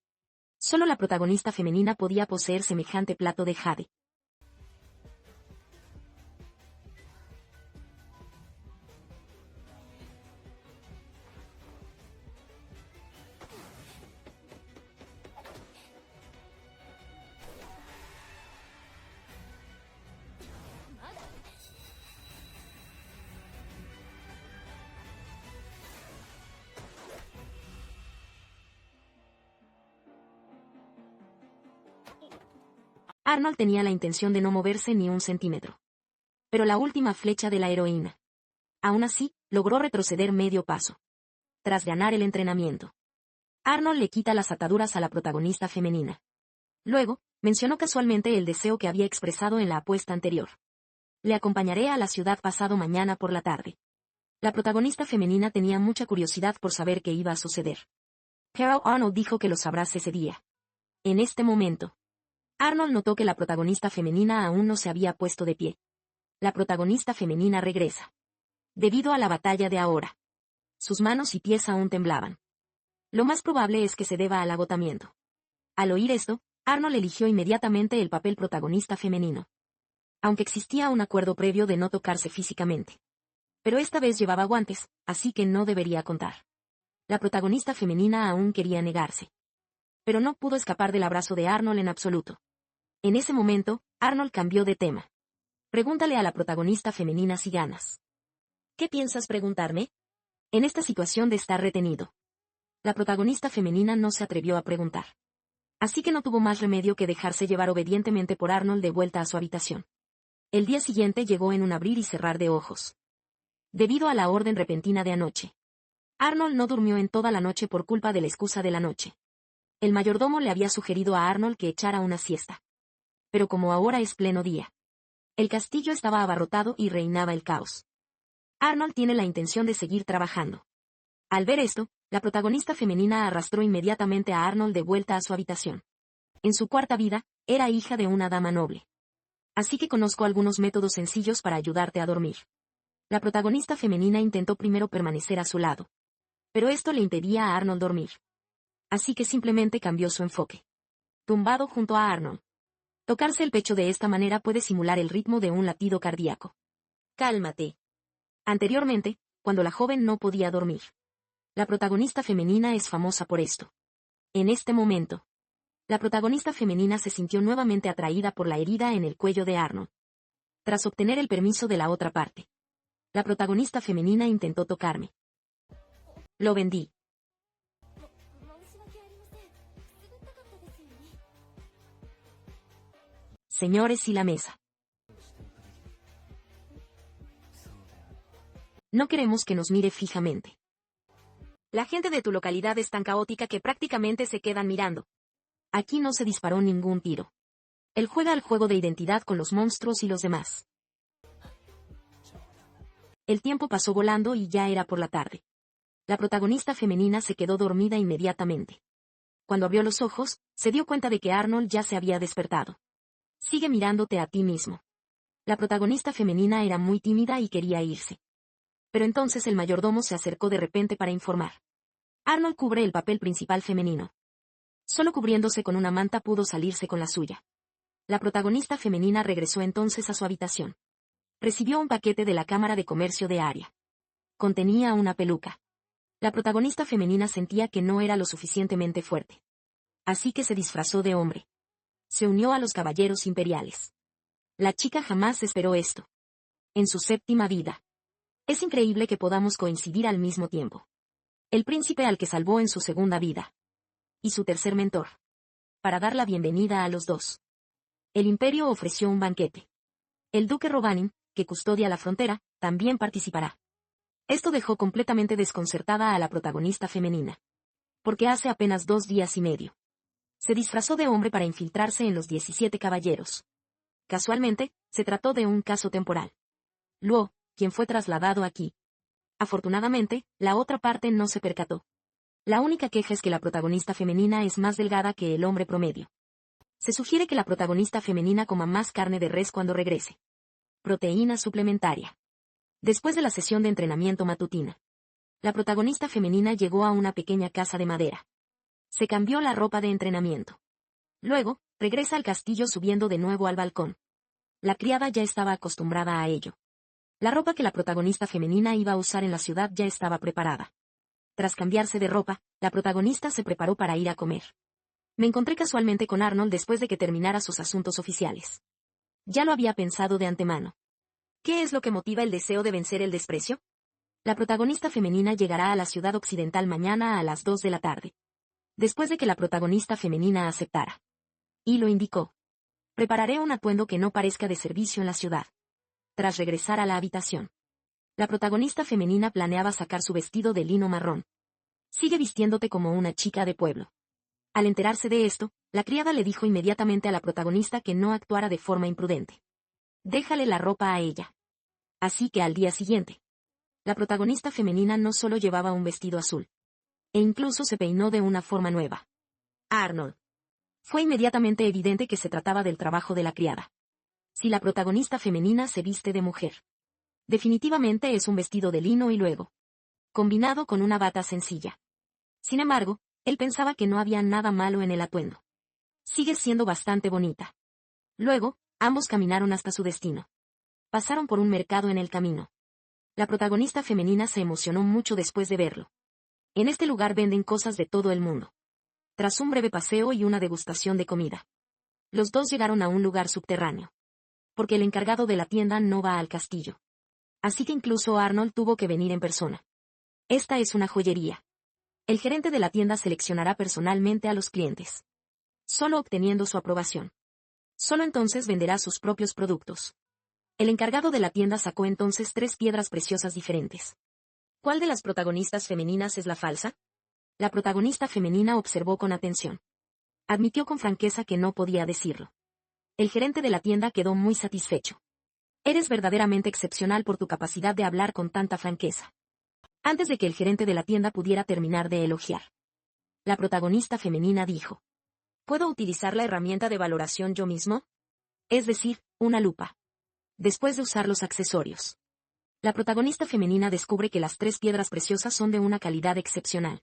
solo la protagonista femenina podía poseer semejante plato de jade. Arnold tenía la intención de no moverse ni un centímetro. Pero la última flecha de la heroína. Aún así, logró retroceder medio paso. Tras ganar el entrenamiento, Arnold le quita las ataduras a la protagonista femenina. Luego, mencionó casualmente el deseo que había expresado en la apuesta anterior. Le acompañaré a la ciudad pasado mañana por la tarde. La protagonista femenina tenía mucha curiosidad por saber qué iba a suceder. Pero Arnold dijo que lo sabrás ese día. En este momento, Arnold notó que la protagonista femenina aún no se había puesto de pie. La protagonista femenina regresa. Debido a la batalla de ahora. Sus manos y pies aún temblaban. Lo más probable es que se deba al agotamiento. Al oír esto, Arnold eligió inmediatamente el papel protagonista femenino. Aunque existía un acuerdo previo de no tocarse físicamente. Pero esta vez llevaba guantes, así que no debería contar. La protagonista femenina aún quería negarse. Pero no pudo escapar del abrazo de Arnold en absoluto. En ese momento, Arnold cambió de tema. Pregúntale a la protagonista femenina si ganas. ¿Qué piensas preguntarme? En esta situación de estar retenido. La protagonista femenina no se atrevió a preguntar. Así que no tuvo más remedio que dejarse llevar obedientemente por Arnold de vuelta a su habitación. El día siguiente llegó en un abrir y cerrar de ojos. Debido a la orden repentina de anoche. Arnold no durmió en toda la noche por culpa de la excusa de la noche. El mayordomo le había sugerido a Arnold que echara una siesta. Pero como ahora es pleno día. El castillo estaba abarrotado y reinaba el caos. Arnold tiene la intención de seguir trabajando. Al ver esto, la protagonista femenina arrastró inmediatamente a Arnold de vuelta a su habitación. En su cuarta vida, era hija de una dama noble. Así que conozco algunos métodos sencillos para ayudarte a dormir. La protagonista femenina intentó primero permanecer a su lado. Pero esto le impedía a Arnold dormir. Así que simplemente cambió su enfoque. Tumbado junto a Arnold. Tocarse el pecho de esta manera puede simular el ritmo de un latido cardíaco. Cálmate. Anteriormente, cuando la joven no podía dormir. La protagonista femenina es famosa por esto. En este momento, la protagonista femenina se sintió nuevamente atraída por la herida en el cuello de Arnold. Tras obtener el permiso de la otra parte, la protagonista femenina intentó tocarme. Lo vendí. Señores y la mesa. No queremos que nos mire fijamente. La gente de tu localidad es tan caótica que prácticamente se quedan mirando. Aquí no se disparó ningún tiro. Él juega al juego de identidad con los monstruos y los demás. El tiempo pasó volando y ya era por la tarde. La protagonista femenina se quedó dormida inmediatamente. Cuando abrió los ojos, se dio cuenta de que Arnold ya se había despertado. Sigue mirándote a ti mismo. La protagonista femenina era muy tímida y quería irse. Pero entonces el mayordomo se acercó de repente para informar. Arnold cubre el papel principal femenino. Solo cubriéndose con una manta pudo salirse con la suya. La protagonista femenina regresó entonces a su habitación. Recibió un paquete de la Cámara de Comercio de Aria. Contenía una peluca. La protagonista femenina sentía que no era lo suficientemente fuerte. Así que se disfrazó de hombre. Se unió a los caballeros imperiales. La chica jamás esperó esto. En su séptima vida. Es increíble que podamos coincidir al mismo tiempo. El príncipe al que salvó en su segunda vida. Y su tercer mentor. Para dar la bienvenida a los dos. El imperio ofreció un banquete. El duque Robanin, que custodia la frontera, también participará. Esto dejó completamente desconcertada a la protagonista femenina. Porque hace apenas 2 días y medio. Se disfrazó de hombre para infiltrarse en los 17 caballeros. Casualmente, se trató de un caso temporal. Luo, quien fue trasladado aquí. Afortunadamente, la otra parte no se percató. La única queja es que la protagonista femenina es más delgada que el hombre promedio. Se sugiere que la protagonista femenina coma más carne de res cuando regrese. Proteína suplementaria. Después de la sesión de entrenamiento matutina, la protagonista femenina llegó a una pequeña casa de madera. Se cambió la ropa de entrenamiento. Luego, regresa al castillo subiendo de nuevo al balcón. La criada ya estaba acostumbrada a ello. La ropa que la protagonista femenina iba a usar en la ciudad ya estaba preparada. Tras cambiarse de ropa, la protagonista se preparó para ir a comer. Me encontré casualmente con Arnold después de que terminara sus asuntos oficiales. Ya lo había pensado de antemano. ¿Qué es lo que motiva el deseo de vencer el desprecio? La protagonista femenina llegará a la ciudad occidental mañana a las 2 de la tarde. Después de que la protagonista femenina aceptara. Y lo indicó. Prepararé un atuendo que no parezca de servicio en la ciudad. Tras regresar a la habitación. La protagonista femenina planeaba sacar su vestido de lino marrón. Sigue vistiéndote como una chica de pueblo. Al enterarse de esto, la criada le dijo inmediatamente a la protagonista que no actuara de forma imprudente. Déjale la ropa a ella. Así que al día siguiente, la protagonista femenina no solo llevaba un vestido azul, e incluso se peinó de una forma nueva. Arnold. Fue inmediatamente evidente que se trataba del trabajo de la criada. Si la protagonista femenina se viste de mujer, definitivamente es un vestido de lino y luego, combinado con una bata sencilla. Sin embargo, él pensaba que no había nada malo en el atuendo. Sigue siendo bastante bonita. Luego, ambos caminaron hasta su destino. Pasaron por un mercado en el camino. La protagonista femenina se emocionó mucho después de verlo. En este lugar venden cosas de todo el mundo. Tras un breve paseo y una degustación de comida, los dos llegaron a un lugar subterráneo. Porque el encargado de la tienda no va al castillo. Así que incluso Arnold tuvo que venir en persona. Esta es una joyería. El gerente de la tienda seleccionará personalmente a los clientes. Solo obteniendo su aprobación. Solo entonces venderá sus propios productos. El encargado de la tienda sacó entonces 3 piedras preciosas diferentes. ¿Cuál de las protagonistas femeninas es la falsa? La protagonista femenina observó con atención. Admitió con franqueza que no podía decirlo. El gerente de la tienda quedó muy satisfecho. Eres verdaderamente excepcional por tu capacidad de hablar con tanta franqueza. Antes de que el gerente de la tienda pudiera terminar de elogiar, la protagonista femenina dijo: ¿Puedo utilizar la herramienta de valoración yo mismo? Es decir, una lupa. Después de usar los accesorios, la protagonista femenina descubre que las 3 piedras preciosas son de una calidad excepcional.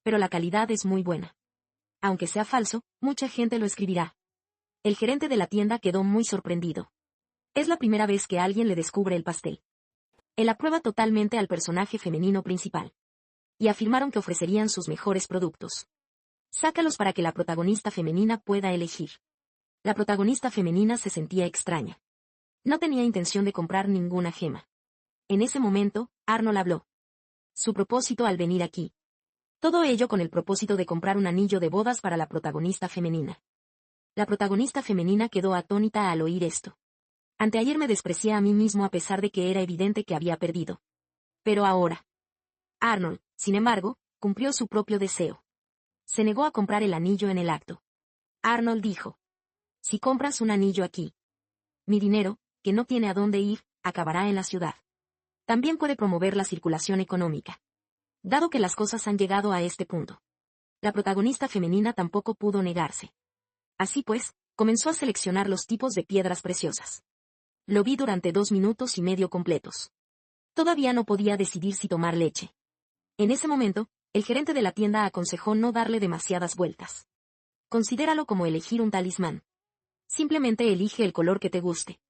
Pero la calidad es muy buena. Aunque sea falso, mucha gente lo escribirá. El gerente de la tienda quedó muy sorprendido. Es la primera vez que alguien le descubre el pastel. Él aprueba totalmente al personaje femenino principal. Y afirmaron que ofrecerían sus mejores productos. Sácalos para que la protagonista femenina pueda elegir. La protagonista femenina se sentía extraña. No tenía intención de comprar ninguna gema. En ese momento, Arnold habló. Su propósito al venir aquí. Todo ello con el propósito de comprar un anillo de bodas para la protagonista femenina. La protagonista femenina quedó atónita al oír esto. Anteayer me desprecié a mí mismo a pesar de que era evidente que había perdido. Pero ahora. Arnold, sin embargo, cumplió su propio deseo. Se negó a comprar el anillo en el acto. Arnold dijo: Si compras un anillo aquí, mi dinero, que no tiene a dónde ir, acabará en la ciudad. También puede promover la circulación económica. Dado que las cosas han llegado a este punto, la protagonista femenina tampoco pudo negarse. Así pues, comenzó a seleccionar los tipos de piedras preciosas. Lo vi durante 2 minutos y medio completos. Todavía no podía decidir si tomar leche. En ese momento, el gerente de la tienda aconsejó no darle demasiadas vueltas. Considéralo como elegir un talismán. Simplemente elige el color que te guste.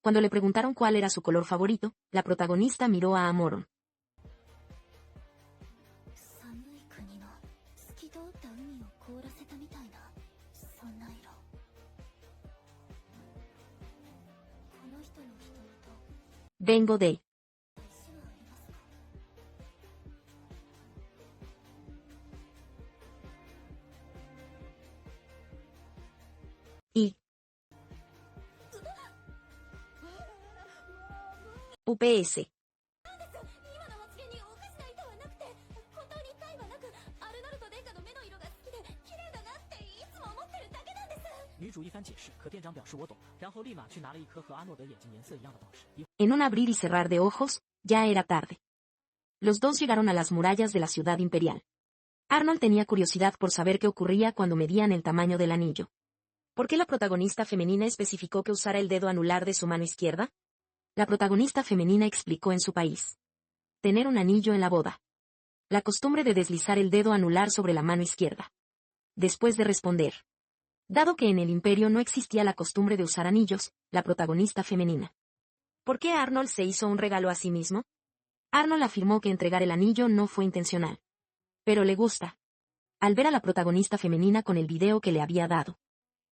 Cuando le preguntaron cuál era su color favorito, la protagonista miró a Amoron. Vengo de... y... UPS. En un abrir y cerrar de ojos, ya era tarde. Los dos llegaron a las murallas de la ciudad imperial. Arnold tenía curiosidad por saber qué ocurría cuando medían el tamaño del anillo. ¿Por qué la protagonista femenina especificó que usara el dedo anular de su mano izquierda? La protagonista femenina explicó en su país. Tener un anillo en la boda. La costumbre de deslizar el dedo anular sobre la mano izquierda. Después de responder. Dado que en el imperio no existía la costumbre de usar anillos, la protagonista femenina. ¿Por qué Arnold se hizo un regalo a sí mismo? Arnold afirmó que entregar el anillo no fue intencional. Pero le gusta. Al ver a la protagonista femenina con el video que le había dado.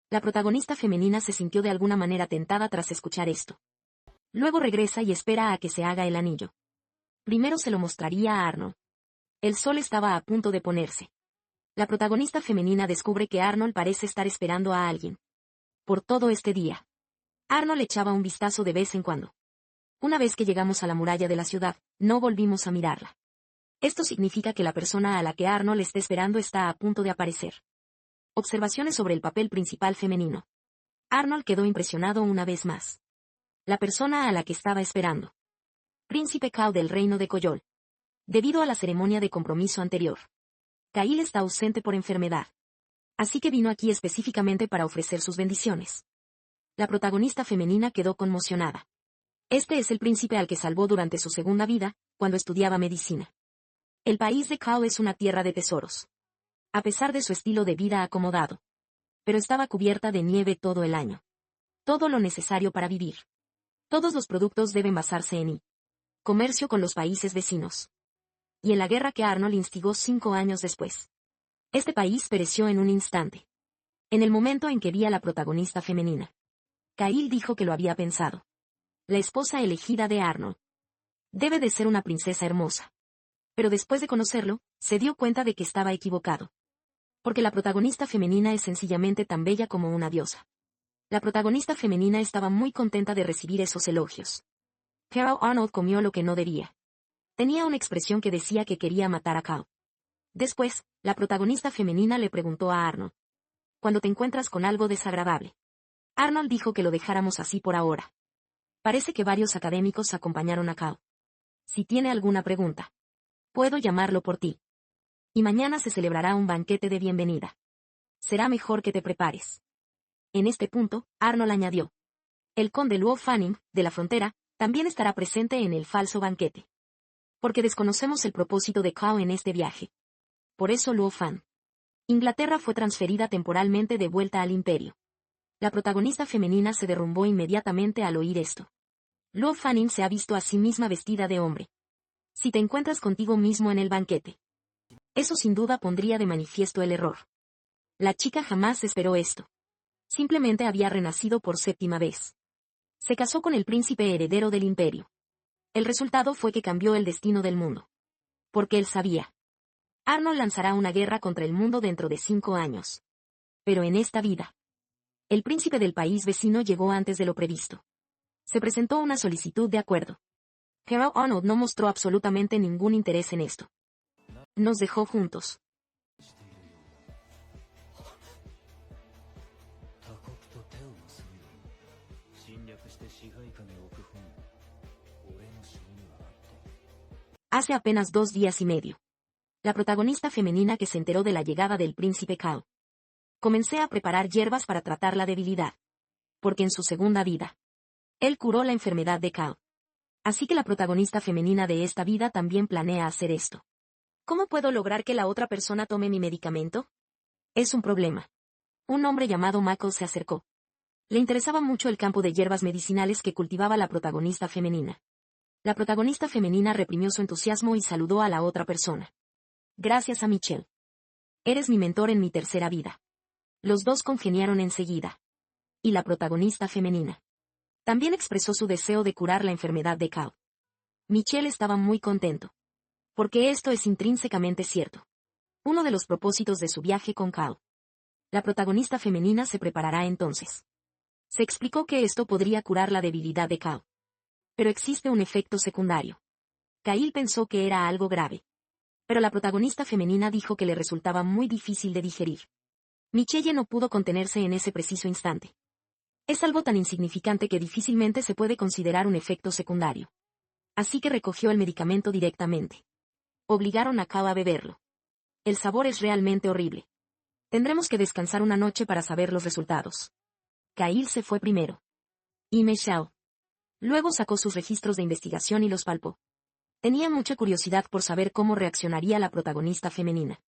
La protagonista femenina se sintió de alguna manera tentada tras escuchar esto. Luego regresa y espera a que se haga el anillo. Primero se lo mostraría a Arnold. El sol estaba a punto de ponerse. La protagonista femenina descubre que Arnold parece estar esperando a alguien. Por todo este día. Arnold echaba un vistazo de vez en cuando. Una vez que llegamos a la muralla de la ciudad, no volvimos a mirarla. Esto significa que la persona a la que Arnold está esperando está a punto de aparecer. Observaciones sobre el papel principal femenino. Arnold quedó impresionado una vez más. La persona a la que estaba esperando. Príncipe Cao del reino de Coyol. Debido a la ceremonia de compromiso anterior. Kail está ausente por enfermedad. Así que vino aquí específicamente para ofrecer sus bendiciones. La protagonista femenina quedó conmocionada. Este es el príncipe al que salvó durante su segunda vida, cuando estudiaba medicina. El país de Cao es una tierra de tesoros. A pesar de su estilo de vida acomodado. Pero estaba cubierta de nieve todo el año. Todo lo necesario para vivir. Todos los productos deben basarse en comercio con los países vecinos. Y en la guerra que Arnold instigó 5 años después. Este país pereció en un instante. En el momento en que vi a la protagonista femenina. Kail dijo que lo había pensado. La esposa elegida de Arnold. Debe de ser una princesa hermosa. Pero después de conocerlo, Se dio cuenta de que estaba equivocado. Porque la protagonista femenina es sencillamente tan bella como una diosa. La protagonista femenina estaba muy contenta de recibir esos elogios. Carol Arnold comió lo que no debía. Tenía una expresión que decía que quería matar a Cal. Después, la protagonista femenina le preguntó a Arnold: «¿Cuando te encuentras con algo desagradable?» Arnold dijo que lo dejáramos así por ahora. Parece que varios académicos acompañaron a Cal. Si tiene alguna pregunta, puedo llamarlo por ti. Y mañana se celebrará un banquete de bienvenida. Será mejor que te prepares. En este punto, Arnold añadió: el conde Luo Fanning, de la frontera, también estará presente en el falso banquete. Porque desconocemos el propósito de Cal en este viaje. Por eso Luo Fan. Inglaterra fue transferida temporalmente de vuelta al imperio. La protagonista femenina se derrumbó inmediatamente al oír esto. Luo Fanning se ha visto a sí misma vestida de hombre. Si te encuentras contigo mismo en el banquete. Eso sin duda pondría de manifiesto el error. La chica jamás esperó esto. Simplemente había renacido por séptima vez. Se casó con el príncipe heredero del imperio. El resultado fue que cambió el destino del mundo. Porque él sabía. Arnold lanzará una guerra contra el mundo dentro de 5 años. Pero en esta vida. El príncipe del país vecino llegó antes de lo previsto. Se presentó una solicitud de acuerdo. Carol Arnold no mostró absolutamente ningún interés en esto. Nos dejó juntos. Hace apenas 2 días y medio. La protagonista femenina que se enteró de la llegada del príncipe Cal. Comencé a preparar hierbas para tratar la debilidad. Porque en su segunda vida, él curó la enfermedad de Cal. Así que la protagonista femenina de esta vida también planea hacer esto. ¿Cómo puedo lograr que la otra persona tome mi medicamento? Es un problema. Un hombre llamado Michael se acercó. Le interesaba mucho el campo de hierbas medicinales que cultivaba la protagonista femenina. La protagonista femenina reprimió su entusiasmo y saludó a la otra persona. Gracias a Michelle. Eres mi mentor en mi tercera vida. Los dos congeniaron enseguida. Y la protagonista femenina también expresó su deseo de curar la enfermedad de Cal. Michelle estaba muy contento. Porque esto es intrínsecamente cierto. Uno de los propósitos de su viaje con Cal. La protagonista femenina se preparará entonces. Se explicó que esto podría curar la debilidad de Cal. Pero existe un efecto secundario. Kyle pensó que era algo grave. Pero la protagonista femenina dijo que le resultaba muy difícil de digerir. Michelle no pudo contenerse en ese preciso instante. Es algo tan insignificante que difícilmente se puede considerar un efecto secundario. Así que recogió el medicamento directamente. Obligaron a Cal a beberlo. El sabor es realmente horrible. Tendremos que descansar una noche para saber los resultados. Kyle se fue primero. Y Michelle. Luego sacó sus registros de investigación y los palpó. Tenía mucha curiosidad por saber cómo reaccionaría la protagonista femenina.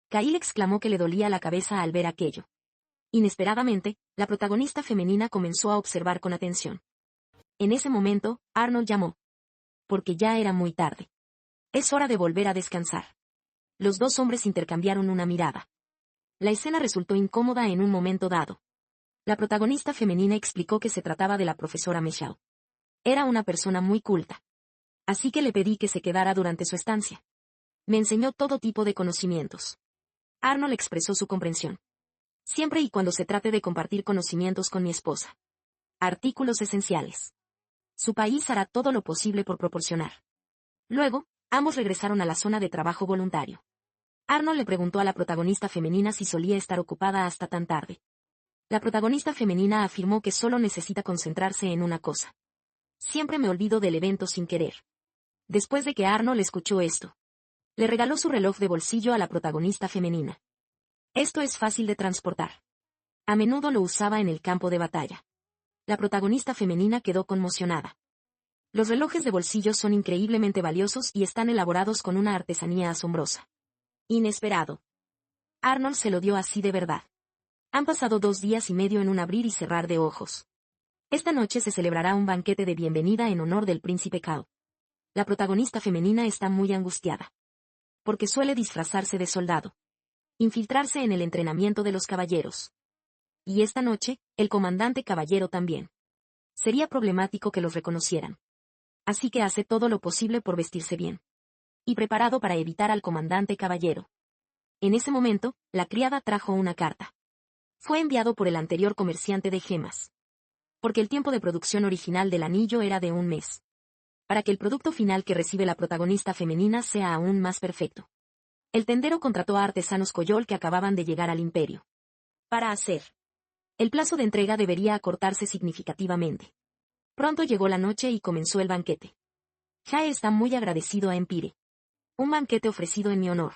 Kyle exclamó que le dolía la cabeza al ver aquello. Inesperadamente, la protagonista femenina comenzó a observar con atención. En ese momento, Arnold llamó. Porque ya era muy tarde. Es hora de volver a descansar. Los dos hombres intercambiaron una mirada. La escena resultó incómoda en un momento dado. La protagonista femenina explicó que se trataba de la profesora Michelle. Era una persona muy culta. Así que le pedí que se quedara durante su estancia. Me enseñó todo tipo de conocimientos. Arnold expresó su comprensión. Siempre y cuando se trate de compartir conocimientos con mi esposa. Artículos esenciales. Su país hará todo lo posible por proporcionar. Luego, ambos regresaron a la zona de trabajo voluntario. Arnold le preguntó a la protagonista femenina si solía estar ocupada hasta tan tarde. La protagonista femenina afirmó que solo necesita concentrarse en una cosa. Siempre me olvido del evento sin querer. Después de que Arnold escuchó esto, le regaló su reloj de bolsillo a la protagonista femenina. Esto es fácil de transportar. A menudo lo usaba en el campo de batalla. La protagonista femenina quedó conmocionada. Los relojes de bolsillo son increíblemente valiosos y están elaborados con una artesanía asombrosa. Inesperado. Arnold se lo dio así de verdad. Han pasado 2 días y medio en un abrir y cerrar de ojos. Esta noche se celebrará un banquete de bienvenida en honor del príncipe Cal. La protagonista femenina está muy angustiada. Porque suele disfrazarse de soldado. Infiltrarse en el entrenamiento de los caballeros. Y esta noche, el comandante caballero también. Sería problemático que los reconocieran. Así que hace todo lo posible por vestirse bien. y preparado para evitar al comandante Caballero. En ese momento, la criada trajo una carta. Fue enviado por el anterior comerciante de gemas. Porque el tiempo de producción original del anillo era de un mes. Para que el producto final que recibe la protagonista femenina sea aún más perfecto. El tendero contrató a artesanos Coyol que acababan de llegar al imperio. Para hacer. El plazo de entrega debería acortarse significativamente. Pronto llegó la noche y comenzó el banquete. Jae está muy agradecido a Empire. Un banquete ofrecido en mi honor.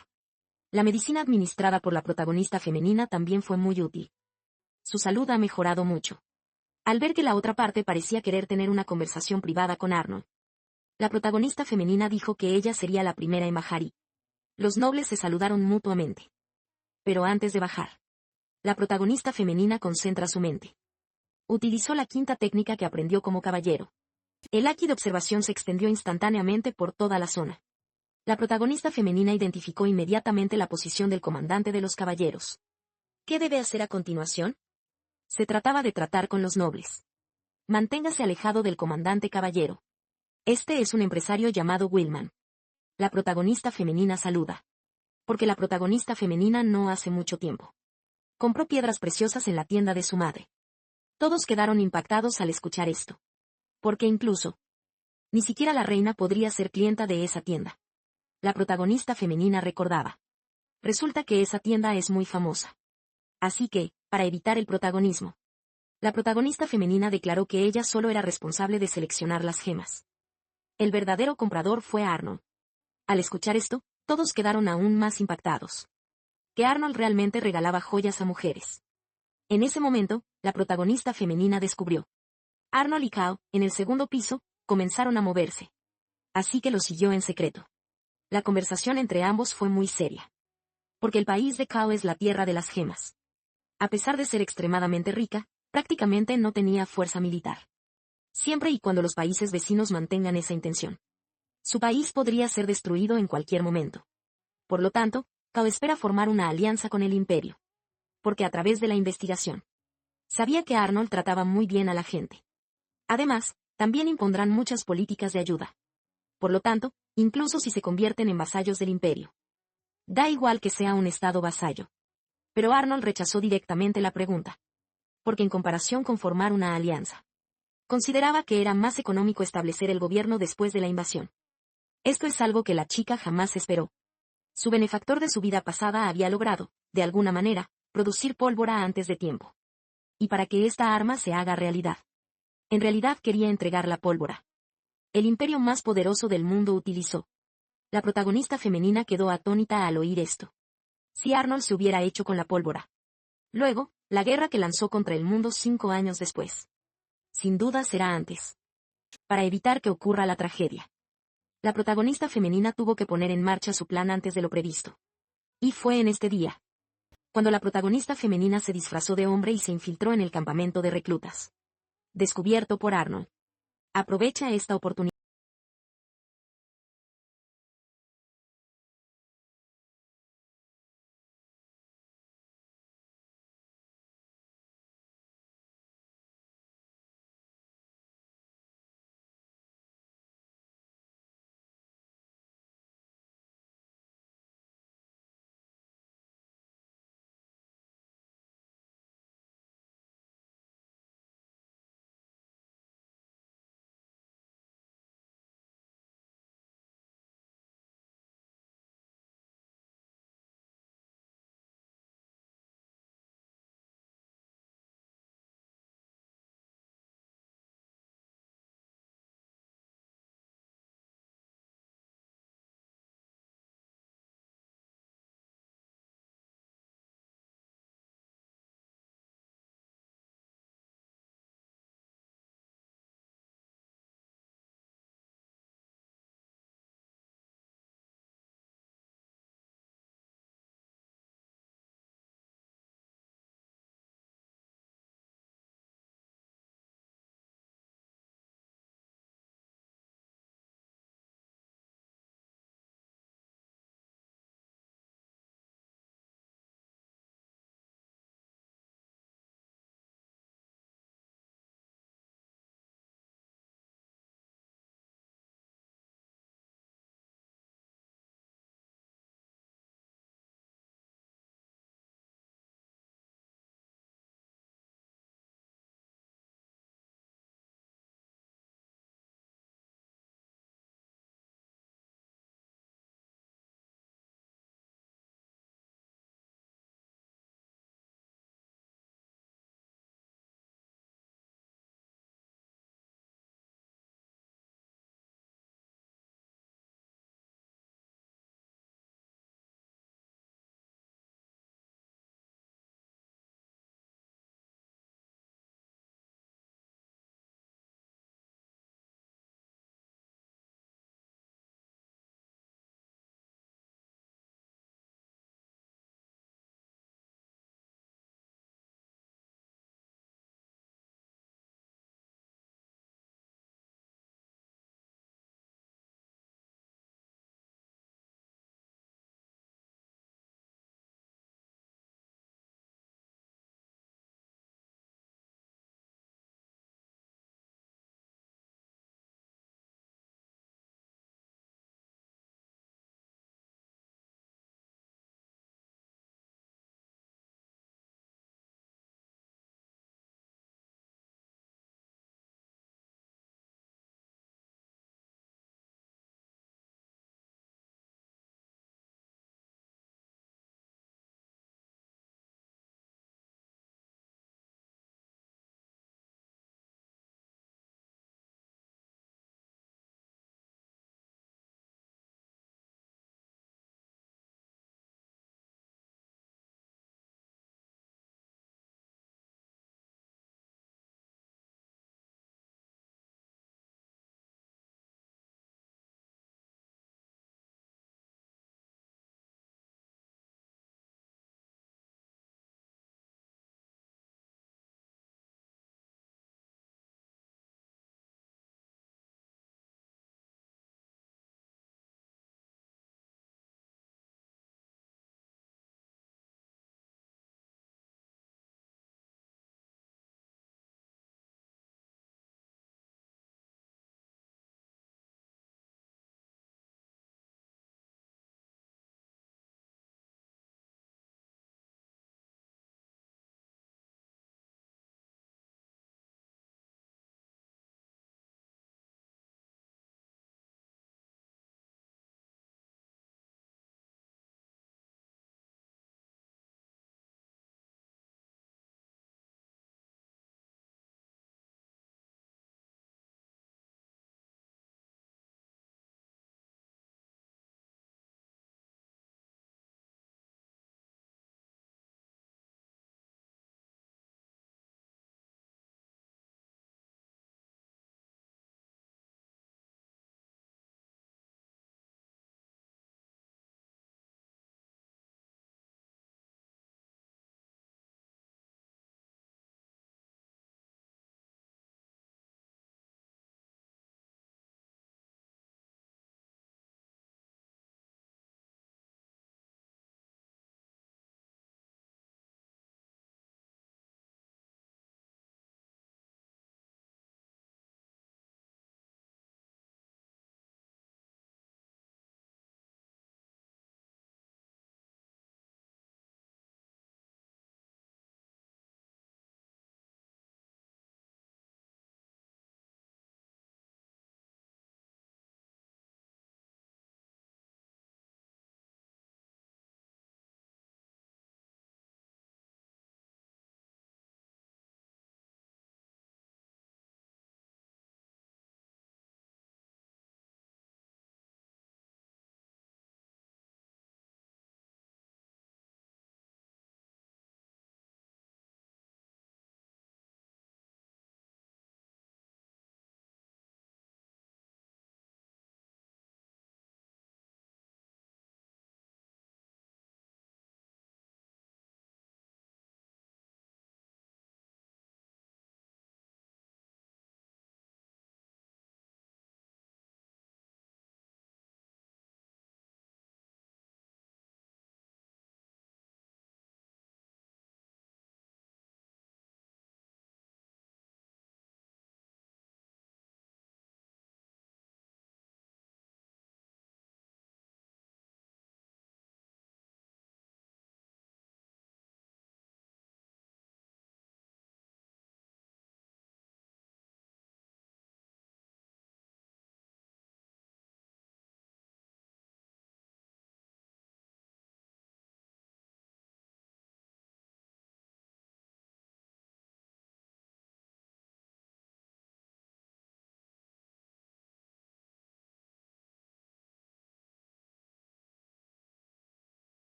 La medicina administrada por la protagonista femenina también fue muy útil. Su salud ha mejorado mucho. Al ver que la otra parte parecía querer tener una conversación privada con Arnold. La protagonista femenina dijo que ella sería la primera en bajar y los nobles se saludaron mutuamente. Pero antes de bajar, la protagonista femenina concentra su mente. Utilizó la quinta técnica que aprendió como caballero. El haki de observación se extendió instantáneamente por toda la zona. La protagonista femenina identificó inmediatamente la posición del comandante de los caballeros. ¿Qué debe hacer a continuación? Se trataba de tratar con los nobles. Manténgase alejado del comandante caballero. Este es un empresario llamado Willman. La protagonista femenina saluda. Porque la protagonista femenina no hace mucho tiempo compró piedras preciosas en la tienda de su madre. Todos quedaron impactados al escuchar esto. Porque incluso, ni siquiera la reina podría ser clienta de esa tienda. La protagonista femenina recordaba. Resulta que esa tienda es muy famosa. Así que, para evitar el protagonismo, la protagonista femenina declaró que ella solo era responsable de seleccionar las gemas. El verdadero comprador fue Arnold. Al escuchar esto, todos quedaron aún más impactados. Que Arnold realmente regalaba joyas a mujeres. En ese momento, la protagonista femenina descubrió. Arnold y Kao, en el segundo piso, comenzaron a moverse. Así que lo siguió en secreto. La conversación entre ambos fue muy seria. Porque el país de Kao es la tierra de las gemas. A pesar de ser extremadamente rica, prácticamente no tenía fuerza militar. Siempre y cuando los países vecinos mantengan esa intención. Su país podría ser destruido en cualquier momento. Por lo tanto, Kao espera formar una alianza con el imperio. Porque a través de la investigación, sabía que Arnold trataba muy bien a la gente. Además, también impondrán muchas políticas de ayuda. Por lo tanto, incluso si se convierten en vasallos del imperio. Da igual que sea un estado vasallo. Pero Arnold rechazó directamente la pregunta. Porque en comparación con formar una alianza, consideraba que era más económico establecer el gobierno después de la invasión. Esto es algo que la chica jamás esperó. Su benefactor de su vida pasada había logrado, de alguna manera, producir pólvora antes de tiempo. Y para que esta arma se haga realidad. En realidad quería entregar la pólvora. El imperio más poderoso del mundo utilizó. La protagonista femenina quedó atónita al oír esto. Si Arnold se hubiera hecho con la pólvora. Luego, la guerra que lanzó contra el mundo 5 años después. Sin duda será antes. Para evitar que ocurra la tragedia. La protagonista femenina tuvo que poner en marcha su plan antes de lo previsto. Y fue en este día. Cuando la protagonista femenina se disfrazó de hombre y se infiltró en el campamento de reclutas. Descubierto por Arnold. Aprovecha esta oportunidad.